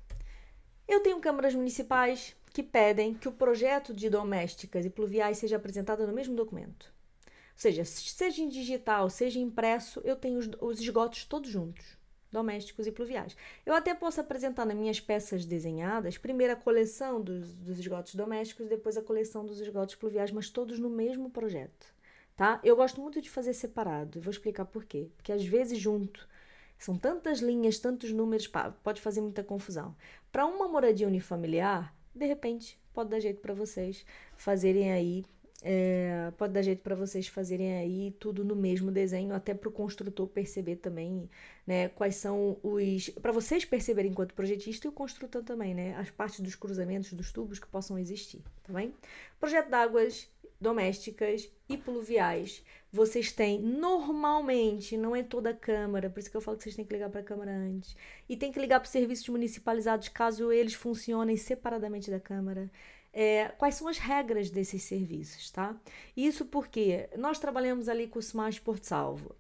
Eu tenho câmaras municipais que pedem que o projeto de domésticas e pluviais seja apresentado no mesmo documento. Ou seja, seja em digital, seja impresso, eu tenho os esgotos todos juntos, domésticos e pluviais. Eu até posso apresentar nas minhas peças desenhadas, primeiro a coleção dos esgotos domésticos, depois a coleção dos esgotos pluviais, mas todos no mesmo projeto. Tá? Eu gosto muito de fazer separado, vou explicar por quê. Porque às vezes junto, são tantas linhas, tantos números, pode fazer muita confusão. Para uma moradia unifamiliar, de repente, pode dar jeito para vocês fazerem aí, tudo no mesmo desenho, até para o construtor perceber também, né, quais são para vocês perceberem enquanto projetista e o construtor também, né, as partes dos cruzamentos dos tubos que possam existir, tá bem? Projeto de águas domésticas e pluviais, vocês têm normalmente, não é toda a Câmara, por isso que eu falo que vocês têm que ligar para a Câmara antes, e tem que ligar para os serviços municipalizados caso eles funcionem separadamente da Câmara. Quais são as regras desses serviços, tá? Isso porque nós trabalhamos ali com o SMAS de Porto Salvo.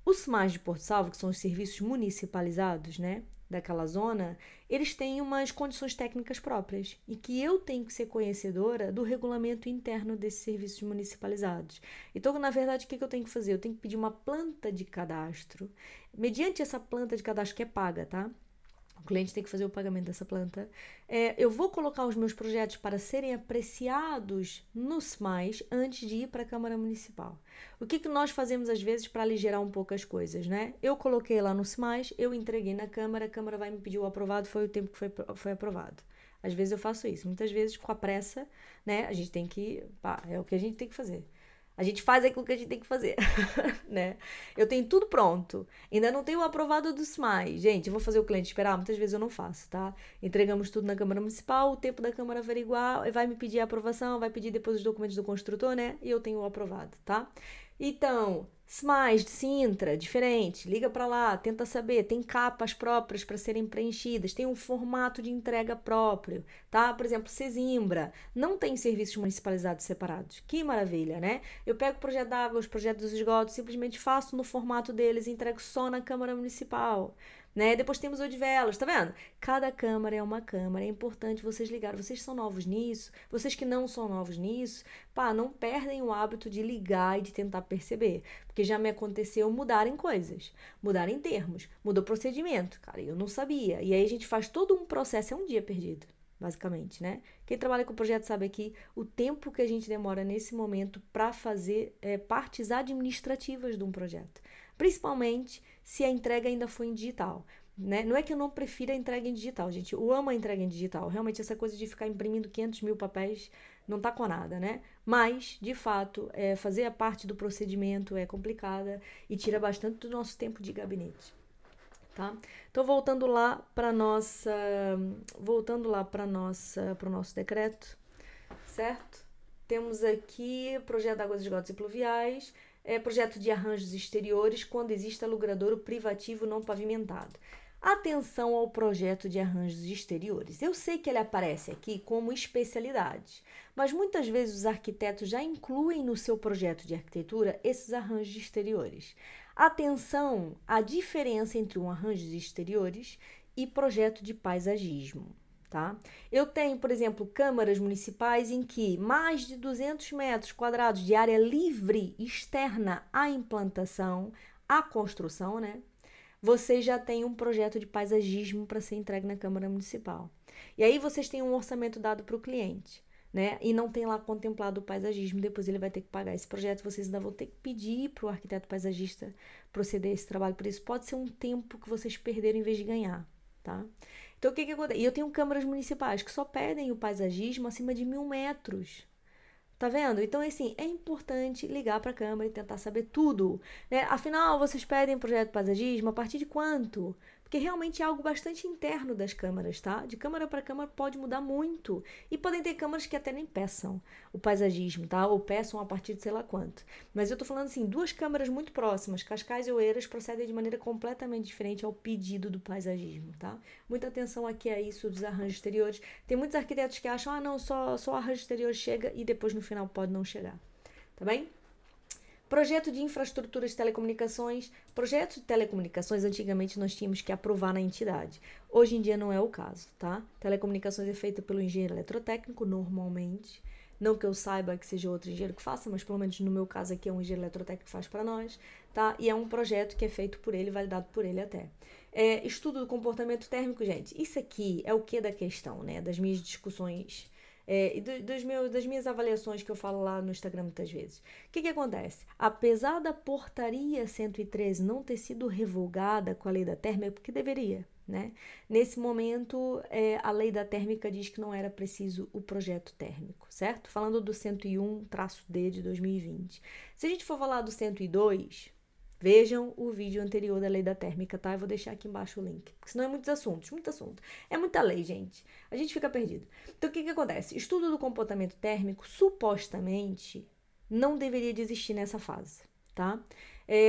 Os SMAS de Porto Salvo, que são os serviços municipalizados, né, daquela zona, eles têm umas condições técnicas próprias e que eu tenho que ser conhecedora do regulamento interno desses serviços municipalizados. Então, na verdade, o que eu tenho que fazer? Eu tenho que pedir uma planta de cadastro. Mediante essa planta de cadastro que é paga, tá? O cliente tem que fazer o pagamento dessa planta. Eu vou colocar os meus projetos para serem apreciados no SMAS antes de ir para a Câmara Municipal. O que nós fazemos às vezes para aligerar um pouco as coisas, né? Eu coloquei lá no SMAS, eu entreguei na Câmara, a Câmara vai me pedir o aprovado, foi o tempo que foi aprovado. Às vezes eu faço isso, muitas vezes com a pressa, né? A gente tem que, é o que a gente tem que fazer. A gente faz aquilo que a gente tem que fazer, né? Eu tenho tudo pronto. Ainda não tenho o aprovado do SMAS. Gente, eu vou fazer o cliente esperar? Muitas vezes eu não faço, tá? Entregamos tudo na Câmara Municipal, o tempo da Câmara averiguar, vai me pedir a aprovação, vai pedir depois os documentos do construtor, né? E eu tenho o aprovado, tá? Então, SMAS de Sintra, diferente, liga para lá, tenta saber, tem capas próprias para serem preenchidas, tem um formato de entrega próprio, tá? Por exemplo, Sesimbra, não tem serviços municipalizados separados, que maravilha, né? Eu pego o projeto da água, os projetos dos esgotos, simplesmente faço no formato deles e entrego só na Câmara Municipal, né? Depois temos o de velas, tá vendo? Cada câmara é uma câmara, é importante vocês ligarem. Vocês são novos nisso, vocês que não são novos nisso, pá, não perdem o hábito de ligar e de tentar perceber, porque já me aconteceu mudarem coisas, mudarem termos, mudou o procedimento, cara, eu não sabia. E aí a gente faz todo um processo, é um dia perdido, basicamente, né? Quem trabalha com o projeto sabe aqui o tempo que a gente demora nesse momento para fazer partes administrativas de um projeto, principalmente se a entrega ainda for em digital, né? Não é que eu não prefira a entrega em digital, gente, eu amo a entrega em digital, realmente essa coisa de ficar imprimindo 500 mil papéis não tá com nada, né? Mas, de fato, fazer a parte do procedimento é complicada e tira bastante do nosso tempo de gabinete. Tá? Então, voltando lá para o nosso decreto, certo? Temos aqui projeto de águas, esgotos e pluviais, projeto de arranjos exteriores quando existe alugradouro privativo não pavimentado. Atenção ao projeto de arranjos exteriores. Eu sei que ele aparece aqui como especialidade, mas muitas vezes os arquitetos já incluem no seu projeto de arquitetura esses arranjos exteriores. Atenção à diferença entre um arranjo de exteriores e projeto de paisagismo, tá? Eu tenho, por exemplo, câmaras municipais em que mais de 200 metros quadrados de área livre externa à implantação, à construção, né? Vocês já têm um projeto de paisagismo para ser entregue na Câmara Municipal. E aí vocês têm um orçamento dado para o cliente, né? E não tem lá contemplado o paisagismo, depois ele vai ter que pagar esse projeto, vocês ainda vão ter que pedir para o arquiteto paisagista proceder a esse trabalho, por isso pode ser um tempo que vocês perderam em vez de ganhar, tá? Então o que acontece? E eu tenho câmaras municipais que só pedem o paisagismo acima de 1.000 metros. Tá vendo? Então, assim, é importante ligar para a Câmara e tentar saber tudo, né? Afinal, vocês pedem projeto de paisagismo a partir de quanto? Porque realmente é algo bastante interno das câmaras, tá? De câmara para câmara pode mudar muito. E podem ter câmaras que até nem peçam o paisagismo, tá? Ou peçam a partir de sei lá quanto. Mas eu tô falando assim, duas câmaras muito próximas, Cascais e Oeiras, procedem de maneira completamente diferente ao pedido do paisagismo, tá? Muita atenção aqui a isso dos arranjos exteriores. Tem muitos arquitetos que acham, ah, não, só o arranjo exterior chega e depois no final pode não chegar, tá bem? Projeto de infraestruturas de telecomunicações. Projeto de telecomunicações, antigamente nós tínhamos que aprovar na entidade. Hoje em dia não é o caso, tá? Telecomunicações é feita pelo engenheiro eletrotécnico, normalmente. Não que eu saiba que seja outro engenheiro que faça, mas pelo menos no meu caso aqui é um engenheiro eletrotécnico que faz para nós, tá? E é um projeto que é feito por ele, validado por ele até. Estudo do comportamento térmico, gente. Isso aqui é o que da questão, né? Das minhas discussões e das minhas avaliações que eu falo lá no Instagram muitas vezes. O que acontece? Apesar da portaria 113 não ter sido revogada com a lei da térmica, porque deveria, né? Nesse momento, a lei da térmica diz que não era preciso o projeto térmico, certo? Falando do 101-D de 2020. Se a gente for falar do 102... Vejam o vídeo anterior da lei da térmica, tá? Eu vou deixar aqui embaixo o link, porque senão é muitos assuntos, muito assunto. É muita lei, gente. A gente fica perdido. Então, o que acontece? Estudo do comportamento térmico, supostamente, não deveria de existir nessa fase, tá?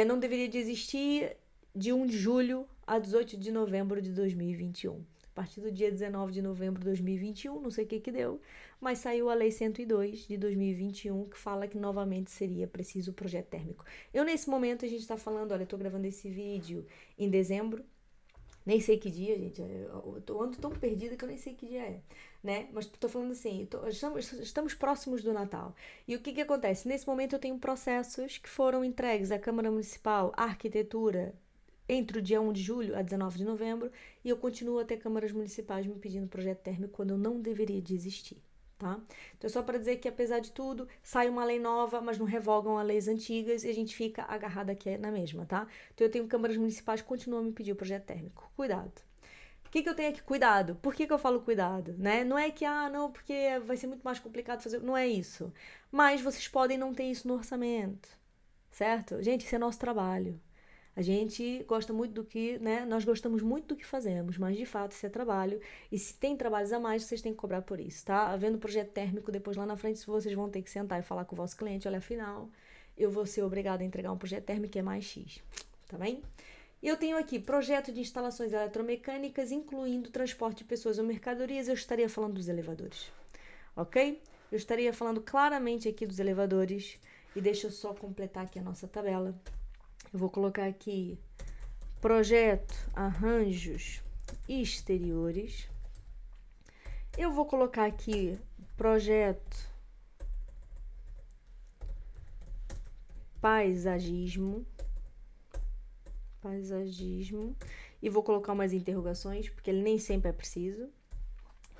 Não deveria de existir de 1 de julho a 18 de novembro de 2021. A partir do dia 19 de novembro de 2021, não sei o que deu, mas saiu a Lei 102 de 2021, que fala que novamente seria preciso o projeto térmico. Nesse momento, a gente está falando, olha, eu estou gravando esse vídeo em dezembro, nem sei que dia, gente, eu ando tão perdida que eu nem sei que dia é, né? Mas estou falando assim, estamos próximos do Natal. E o que acontece? Nesse momento eu tenho processos que foram entregues à Câmara Municipal, à Arquitetura, entre o dia 1 de julho a 19 de novembro, e eu continuo a ter câmaras municipais me pedindo projeto térmico quando eu não deveria de existir, tá? Então é só para dizer que, apesar de tudo, sai uma lei nova, mas não revogam as leis antigas e a gente fica agarrado aqui na mesma, tá? Então eu tenho câmaras municipais que continuam a me pedir o projeto térmico. Cuidado. O que eu tenho aqui? Cuidado. Por que eu falo cuidado, né? Não é que, não, porque vai ser muito mais complicado fazer... Não é isso. Mas vocês podem não ter isso no orçamento, certo? Gente, isso é nosso trabalho. A gente gosta muito do que, né? Nós gostamos muito do que fazemos, mas de fato isso é trabalho. E se tem trabalhos a mais, vocês têm que cobrar por isso, tá? Havendo projeto térmico, depois lá na frente, vocês vão ter que sentar e falar com o vosso cliente, olha, afinal, eu vou ser obrigada a entregar um projeto térmico que é mais X, tá bem? E eu tenho aqui projeto de instalações eletromecânicas, incluindo transporte de pessoas ou mercadorias. Eu estaria falando dos elevadores, ok? Eu estaria falando claramente aqui dos elevadores. E deixa eu só completar aqui a nossa tabela. Eu vou colocar aqui projeto, arranjos exteriores. Eu vou colocar aqui projeto paisagismo, e vou colocar umas interrogações, porque ele nem sempre é preciso,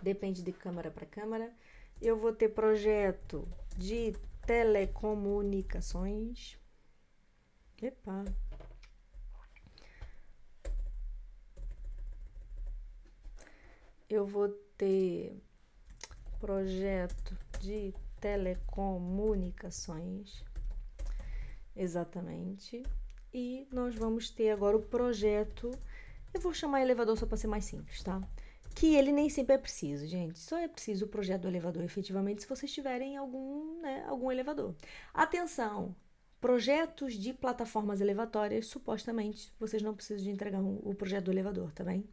depende de câmara para câmara. Eu vou ter projeto de telecomunicações. Epa. Eu vou ter projeto de telecomunicações. Exatamente. E nós vamos ter agora o projeto, eu vou chamar elevador só para ser mais simples, tá? Que ele nem sempre é preciso, gente. Só é preciso o projeto do elevador, efetivamente, se vocês tiverem algum elevador. Atenção! Projetos de plataformas elevatórias, supostamente, vocês não precisam de entregar o projeto do elevador, tá bem?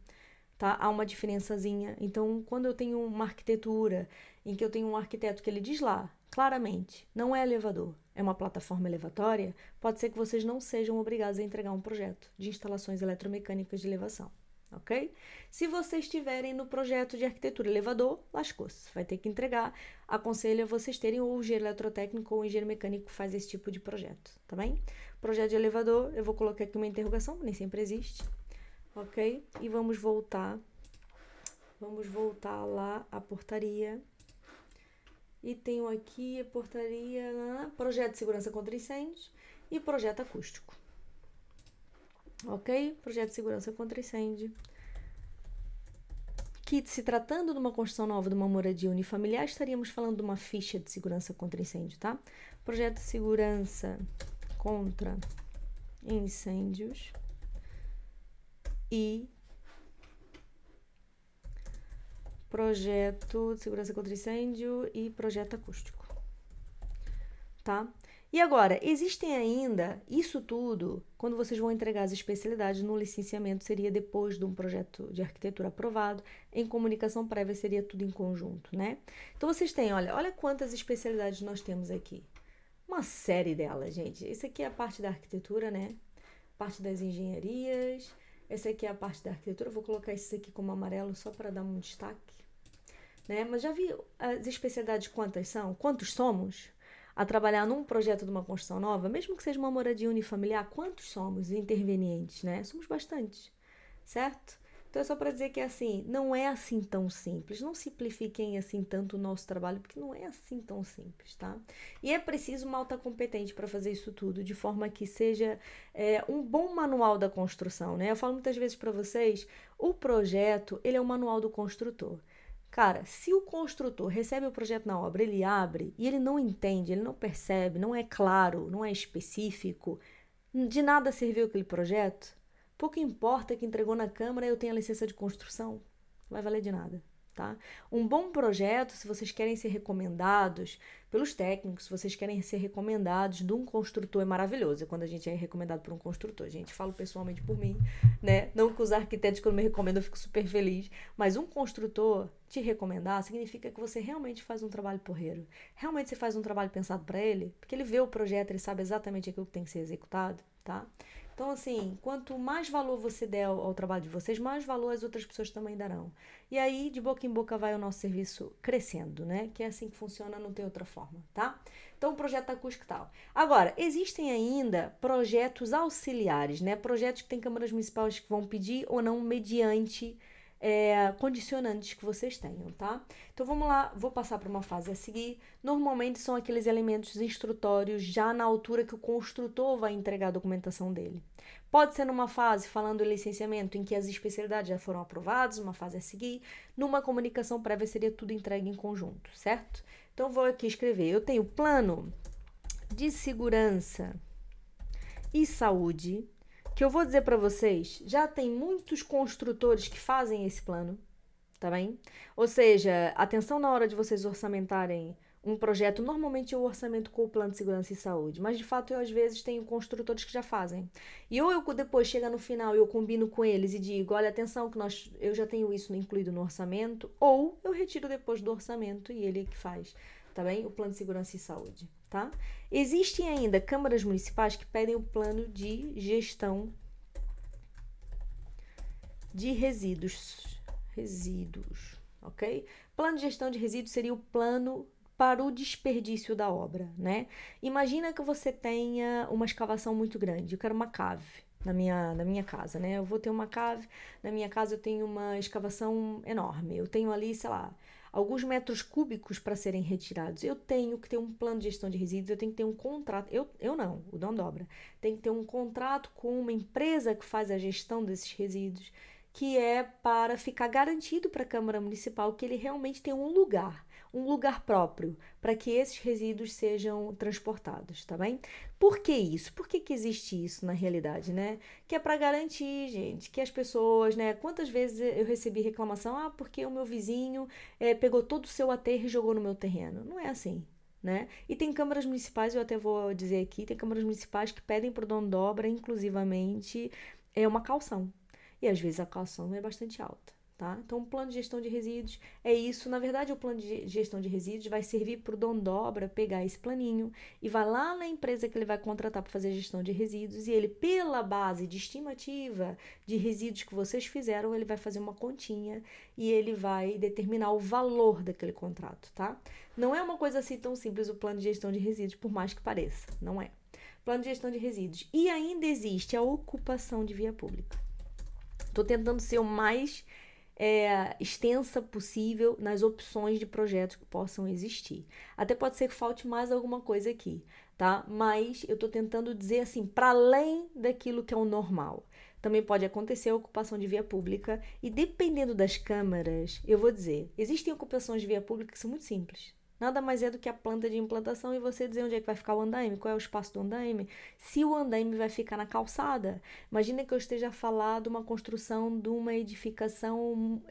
Tá? Há uma diferençazinha. Então, quando eu tenho uma arquitetura em que eu tenho um arquiteto que ele diz lá, claramente, não é elevador, é uma plataforma elevatória, pode ser que vocês não sejam obrigados a entregar um projeto de instalações eletromecânicas de elevação, ok? Se vocês estiverem no projeto de arquitetura elevador, lascou-se, vai ter que entregar. Aconselho a vocês terem ou o engenheiro eletrotécnico ou o engenheiro mecânico que faz esse tipo de projeto, tá bem? Projeto de elevador, eu vou colocar aqui uma interrogação, nem sempre existe, ok? E vamos voltar lá à portaria. E tenho aqui a portaria, projeto de segurança contra incêndios e projeto acústico. Ok? Projeto de segurança contra incêndio. Que, se tratando de uma construção nova de uma moradia unifamiliar, estaríamos falando de uma ficha de segurança contra incêndio, tá? Projeto de segurança contra incêndios e projeto de segurança contra incêndio e projeto acústico, tá? E agora, existem ainda, isso tudo, quando vocês vão entregar as especialidades no licenciamento, seria depois de um projeto de arquitetura aprovado, em comunicação prévia seria tudo em conjunto, né? Então, vocês têm, olha quantas especialidades nós temos aqui. Uma série delas, gente. Isso aqui é a parte da arquitetura, né? Parte das engenharias. Essa aqui é a parte da arquitetura. Eu vou colocar isso aqui como amarelo só para dar um destaque, né? Mas já vi as especialidades quantas são? Quantos somos a trabalhar num projeto de uma construção nova? Mesmo que seja uma moradia unifamiliar, quantos somos intervenientes, né? Somos bastantes, certo? Então é só para dizer que assim, não é assim tão simples. Não simplifiquem assim tanto o nosso trabalho, porque não é assim tão simples, tá? E é preciso uma alta competente para fazer isso tudo, de forma que seja um bom manual da construção, né? Eu falo muitas vezes para vocês, o projeto, ele é o manual do construtor. Cara, se o construtor recebe o projeto na obra, ele abre e ele não entende, ele não percebe, não é claro, não é específico, de nada serviu aquele projeto, pouco importa que entregou na Câmara e eu tenho a licença de construção, não vai valer de nada, tá? Um bom projeto, se vocês querem ser recomendados pelos técnicos, se vocês querem ser recomendados de um construtor, é maravilhoso quando a gente é recomendado por um construtor, gente, falo pessoalmente por mim, né? Não que os arquitetos, quando me recomendam, eu fico super feliz, mas um construtor te recomendar significa que você realmente faz um trabalho porreiro, realmente você faz um trabalho pensado para ele, porque ele vê o projeto, ele sabe exatamente aquilo que tem que ser executado, tá? Então, assim, quanto mais valor você der ao trabalho de vocês, mais valor as outras pessoas também darão. E aí, de boca em boca, vai o nosso serviço crescendo, né? Que é assim que funciona, não tem outra forma, tá? Então, o projeto acústico e tal. Agora, existem ainda projetos auxiliares, né? Projetos que tem câmaras municipais que vão pedir ou não mediante condicionantes que vocês tenham, tá? Então, vamos lá, vou passar para uma fase a seguir. Normalmente, são aqueles elementos instrutórios já na altura que o construtor vai entregar a documentação dele. Pode ser numa fase, falando em licenciamento, em que as especialidades já foram aprovadas, uma fase a seguir. Numa comunicação prévia, seria tudo entregue em conjunto, certo? Então, vou aqui escrever. Eu tenho plano de segurança e saúde, que eu vou dizer para vocês, já tem muitos construtores que fazem esse plano, tá bem? Ou seja, atenção na hora de vocês orçamentarem um projeto, normalmente eu orçamento com o plano de segurança e saúde, mas de fato eu às vezes tenho construtores que já fazem. E ou eu depois chega no final e eu combino com eles e digo, olha, atenção que eu já tenho isso incluído no orçamento, ou eu retiro depois do orçamento e ele que faz, tá bem? O plano de segurança e saúde, tá? Existem ainda câmaras municipais que pedem o plano de gestão de resíduos. Resíduos, ok? Plano de gestão de resíduos seria o plano para o desperdício da obra, né? Imagina que você tenha uma escavação muito grande. Eu quero uma cave na minha casa, né? Eu vou ter uma cave, na minha casa eu tenho uma escavação enorme. Eu tenho ali, sei lá, alguns metros cúbicos para serem retirados. Eu tenho que ter um plano de gestão de resíduos, eu tenho que ter um contrato. Eu não, o dono da obra. Tem que ter um contrato com uma empresa que faz a gestão desses resíduos, que é para ficar garantido para a Câmara Municipal que ele realmente tem um lugar próprio para que esses resíduos sejam transportados, tá bem? Por que isso? Por que existe isso na realidade, né? Que é para garantir, gente, que as pessoas, né? Quantas vezes eu recebi reclamação, porque o meu vizinho pegou todo o seu aterro e jogou no meu terreno. Não é assim, né? E tem câmaras municipais, eu até vou dizer aqui, tem câmaras municipais que pedem para o dono da obra, inclusivamente, uma caução. E às vezes a caução é bastante alta, tá? Então, o plano de gestão de resíduos é isso. Na verdade, o plano de gestão de resíduos vai servir para o dono da obra pegar esse planinho e vai lá na empresa que ele vai contratar para fazer a gestão de resíduos e ele, pela base de estimativa de resíduos que vocês fizeram, ele vai fazer uma continha e ele vai determinar o valor daquele contrato, tá? Não é uma coisa assim tão simples o plano de gestão de resíduos, por mais que pareça, não é. Plano de gestão de resíduos. E ainda existe a ocupação de via pública. Estou tentando ser o mais extensa possível nas opções de projetos que possam existir. Até pode ser que falte mais alguma coisa aqui, tá? Mas eu estou tentando dizer assim, para além daquilo que é o normal. Também pode acontecer a ocupação de via pública e dependendo das câmaras, eu vou dizer, existem ocupações de via pública que são muito simples. Nada mais é do que a planta de implantação e você dizer onde é que vai ficar o andaime, qual é o espaço do andaime, se o andaime vai ficar na calçada. Imagina que eu esteja a falar de uma construção de uma edificação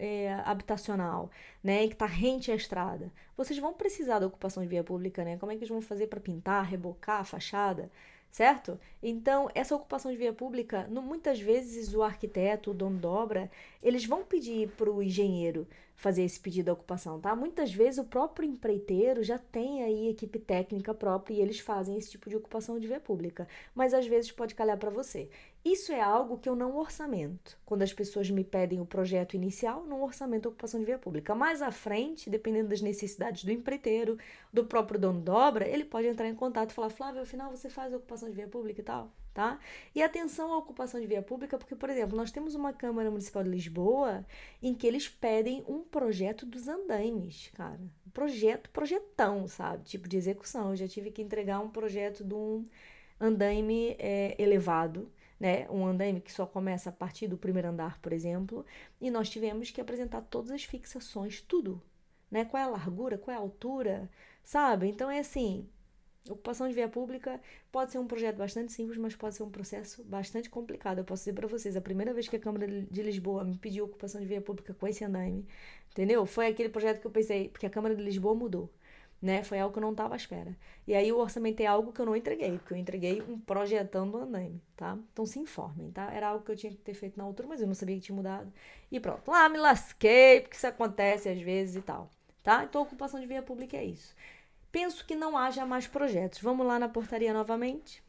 habitacional, né, que está rente à estrada. Vocês vão precisar da ocupação de via pública, né? Como é que eles vão fazer para pintar, rebocar a fachada? Certo? Então, essa ocupação de via pública, muitas vezes o arquiteto, o dono da obra, eles vão pedir para o engenheiro fazer esse pedido de ocupação, tá? Muitas vezes o próprio empreiteiro já tem aí equipe técnica própria e eles fazem esse tipo de ocupação de via pública, mas às vezes pode calhar para você. Isso é algo que eu não orçamento. Quando as pessoas me pedem o projeto inicial, não orçamento a ocupação de via pública. Mais à frente, dependendo das necessidades do empreiteiro, do próprio dono da obra, ele pode entrar em contato e falar, Flávia, afinal você faz a ocupação de via pública e tal, tá? E atenção à ocupação de via pública, porque, por exemplo, nós temos uma Câmara Municipal de Lisboa em que eles pedem um projeto dos andaimes, cara. Projetão, sabe? Tipo de execução. Eu já tive que entregar um projeto de um andaime elevado, né? Um andaime que só começa a partir do primeiro andar, por exemplo, e nós tivemos que apresentar todas as fixações, tudo, né? Qual é a largura, qual é a altura, sabe? Então é assim, ocupação de via pública pode ser um projeto bastante simples, mas pode ser um processo bastante complicado. Eu posso dizer para vocês, a primeira vez que a Câmara de Lisboa me pediu ocupação de via pública com esse andaime, entendeu? Foi aquele projeto que eu pensei, porque a Câmara de Lisboa mudou, né? Foi algo que eu não estava à espera. E aí o orçamento é algo que eu não entreguei, porque eu entreguei um projetão do andaime, tá? Então se informem, tá? Era algo que eu tinha que ter feito na altura, mas eu não sabia que tinha mudado. E pronto, lá me lasquei, porque isso acontece às vezes e tal, tá? Então ocupação de via pública é isso. Penso que não haja mais projetos. Vamos lá na portaria novamente.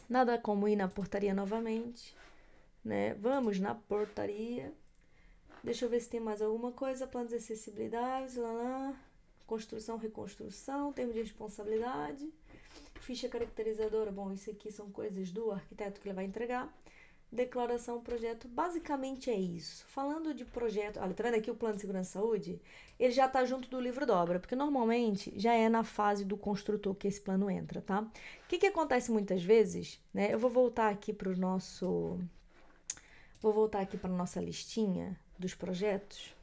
Nada como ir na portaria novamente, né? Vamos na portaria. Deixa eu ver se tem mais alguma coisa. Planos de acessibilidade, lá. Construção, reconstrução, termo de responsabilidade, ficha caracterizadora. Bom, isso aqui são coisas do arquiteto que ele vai entregar. Declaração, projeto, basicamente é isso. Falando de projeto, olha, tá vendo aqui o plano de segurança e saúde? Ele já tá junto do livro da obra, porque normalmente já é na fase do construtor que esse plano entra, tá? O que acontece muitas vezes, né? Eu vou voltar aqui para nossa listinha dos projetos,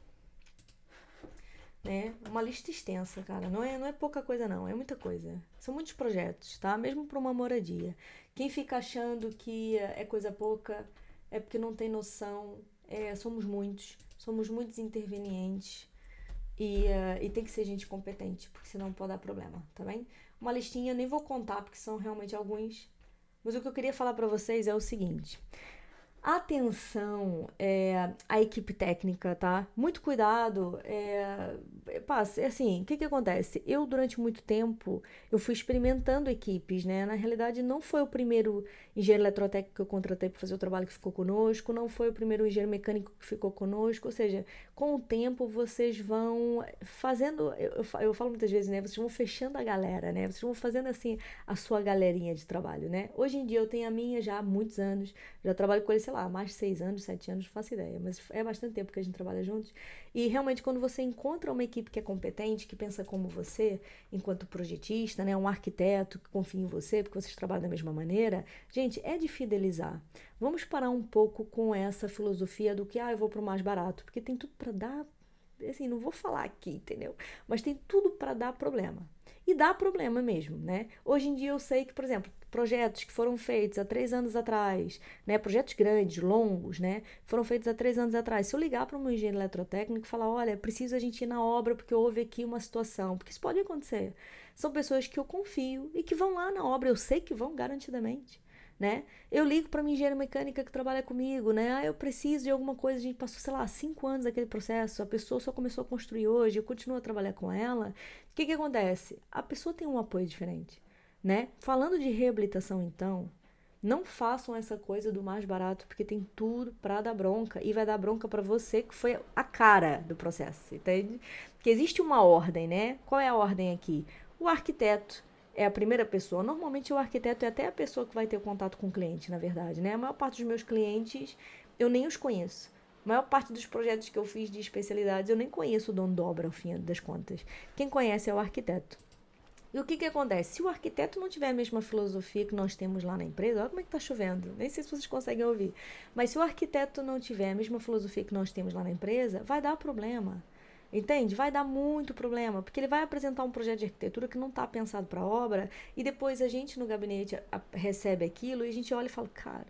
né? Uma lista extensa, cara. Não é pouca coisa, não. É muita coisa. São muitos projetos, tá? Mesmo para uma moradia. Quem fica achando que é coisa pouca é porque não tem noção. Somos muitos intervenientes e tem que ser gente competente, porque senão pode dar problema, tá bem? Uma listinha, eu nem vou contar, porque são realmente alguns. Mas o que eu queria falar para vocês é o seguinte. Atenção, à equipe técnica, tá? Muito cuidado. Assim, o que que acontece? Eu, durante muito tempo, eu fui experimentando equipes, né? Na realidade, não foi o primeiro engenheiro eletrotécnico que eu contratei para fazer o trabalho que ficou conosco, não foi o primeiro engenheiro mecânico que ficou conosco, ou seja, com o tempo vocês vão fazendo, eu falo muitas vezes, né? Vocês vão fechando a galera, né? Vocês vão fazendo, assim, a sua galerinha de trabalho, né? Hoje em dia eu tenho a minha já há muitos anos, já trabalho com ele, sei lá, há mais de 6 anos, 7 anos, não faço ideia, mas é bastante tempo que a gente trabalha juntos. E realmente, quando você encontra uma equipe que é competente, que pensa como você, enquanto projetista, né, um arquiteto que confia em você, porque vocês trabalham da mesma maneira, gente, é de fidelizar. Vamos parar um pouco com essa filosofia do que, eu vou pro mais barato, porque tem tudo para dar, assim, não vou falar aqui, entendeu? Mas tem tudo para dar problema. E dá problema mesmo, né? Hoje em dia eu sei que, por exemplo, projetos que foram feitos há 3 anos atrás, né? Projetos grandes, longos, né? Foram feitos há 3 anos atrás. Se eu ligar para um engenheiro eletrotécnico e falar, olha, preciso a gente ir na obra porque houve aqui uma situação, porque isso pode acontecer. São pessoas que eu confio e que vão lá na obra, eu sei que vão garantidamente. Né? Eu ligo para minha engenheira mecânica que trabalha comigo, né? Eu preciso de alguma coisa, a gente passou, sei lá, 5 anos daquele processo, a pessoa só começou a construir hoje, eu continuo a trabalhar com ela. O que que acontece? A pessoa tem um apoio diferente, né? Falando de reabilitação, então, não façam essa coisa do mais barato, porque tem tudo para dar bronca e vai dar bronca para você que foi a cara do processo, entende? Porque existe uma ordem, né? Qual é a ordem aqui? O arquiteto é a primeira pessoa. Normalmente o arquiteto é até a pessoa que vai ter contato com o cliente, na verdade, né? A maior parte dos meus clientes eu nem os conheço. A maior parte dos projetos que eu fiz de especialidades eu nem conheço o dono da obra, ao fim das contas. Quem conhece é o arquiteto. E o que que acontece? Se o arquiteto não tiver a mesma filosofia que nós temos lá na empresa, olha como é que tá chovendo, nem sei se vocês conseguem ouvir, mas se o arquiteto não tiver a mesma filosofia que nós temos lá na empresa, vai dar problema. Entende? Vai dar muito problema, porque ele vai apresentar um projeto de arquitetura que não está pensado para a obra, e depois a gente no gabinete recebe aquilo e a gente olha e fala, cara,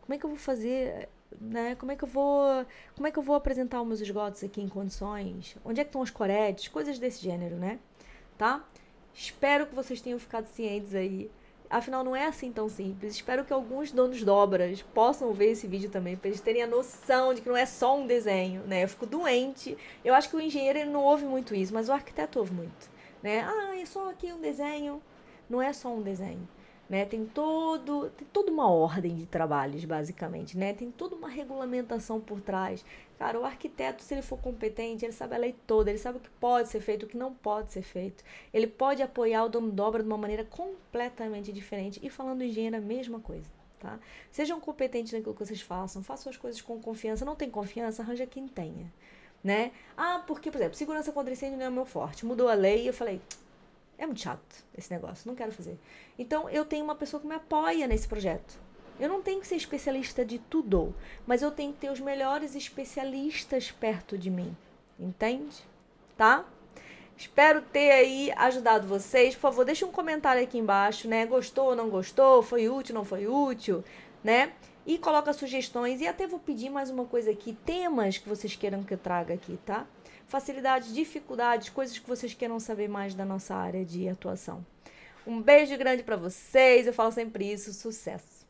como é que eu vou fazer, né? Como é que eu vou apresentar os meus esgotos aqui em condições? Onde é que estão os coretes? Coisas desse gênero, né? Tá? Espero que vocês tenham ficado cientes aí. Afinal, não é assim tão simples. Espero que alguns donos de obras possam ver esse vídeo também, para eles terem a noção de que não é só um desenho, né? Eu fico doente. Eu acho que o engenheiro ele não ouve muito isso, mas o arquiteto ouve muito, né? É só aqui um desenho. Não é só um desenho, né? Tem toda uma ordem de trabalhos, basicamente, né? Tem toda uma regulamentação por trás. Cara, o arquiteto, se ele for competente, ele sabe a lei toda, ele sabe o que pode ser feito, o que não pode ser feito. Ele pode apoiar o dono de obra de uma maneira completamente diferente. E falando em engenheiro, a mesma coisa, tá? Sejam competentes naquilo que vocês façam as coisas com confiança. Não tem confiança, arranja quem tenha, né? Porque, por exemplo, segurança contra incêndio não é o meu forte. Mudou a lei e eu falei, é muito chato esse negócio, não quero fazer. Então, eu tenho uma pessoa que me apoia nesse projeto. Eu não tenho que ser especialista de tudo, mas eu tenho que ter os melhores especialistas perto de mim. Entende? Tá? Espero ter aí ajudado vocês. Por favor, deixa um comentário aqui embaixo, né? Gostou ou não gostou? Foi útil ou não foi útil? Né? E coloca sugestões. E até vou pedir mais uma coisa aqui. Temas que vocês queiram que eu traga aqui, tá? Facilidades, dificuldades, coisas que vocês queiram saber mais da nossa área de atuação. Um beijo grande pra vocês. Eu falo sempre isso. Sucesso!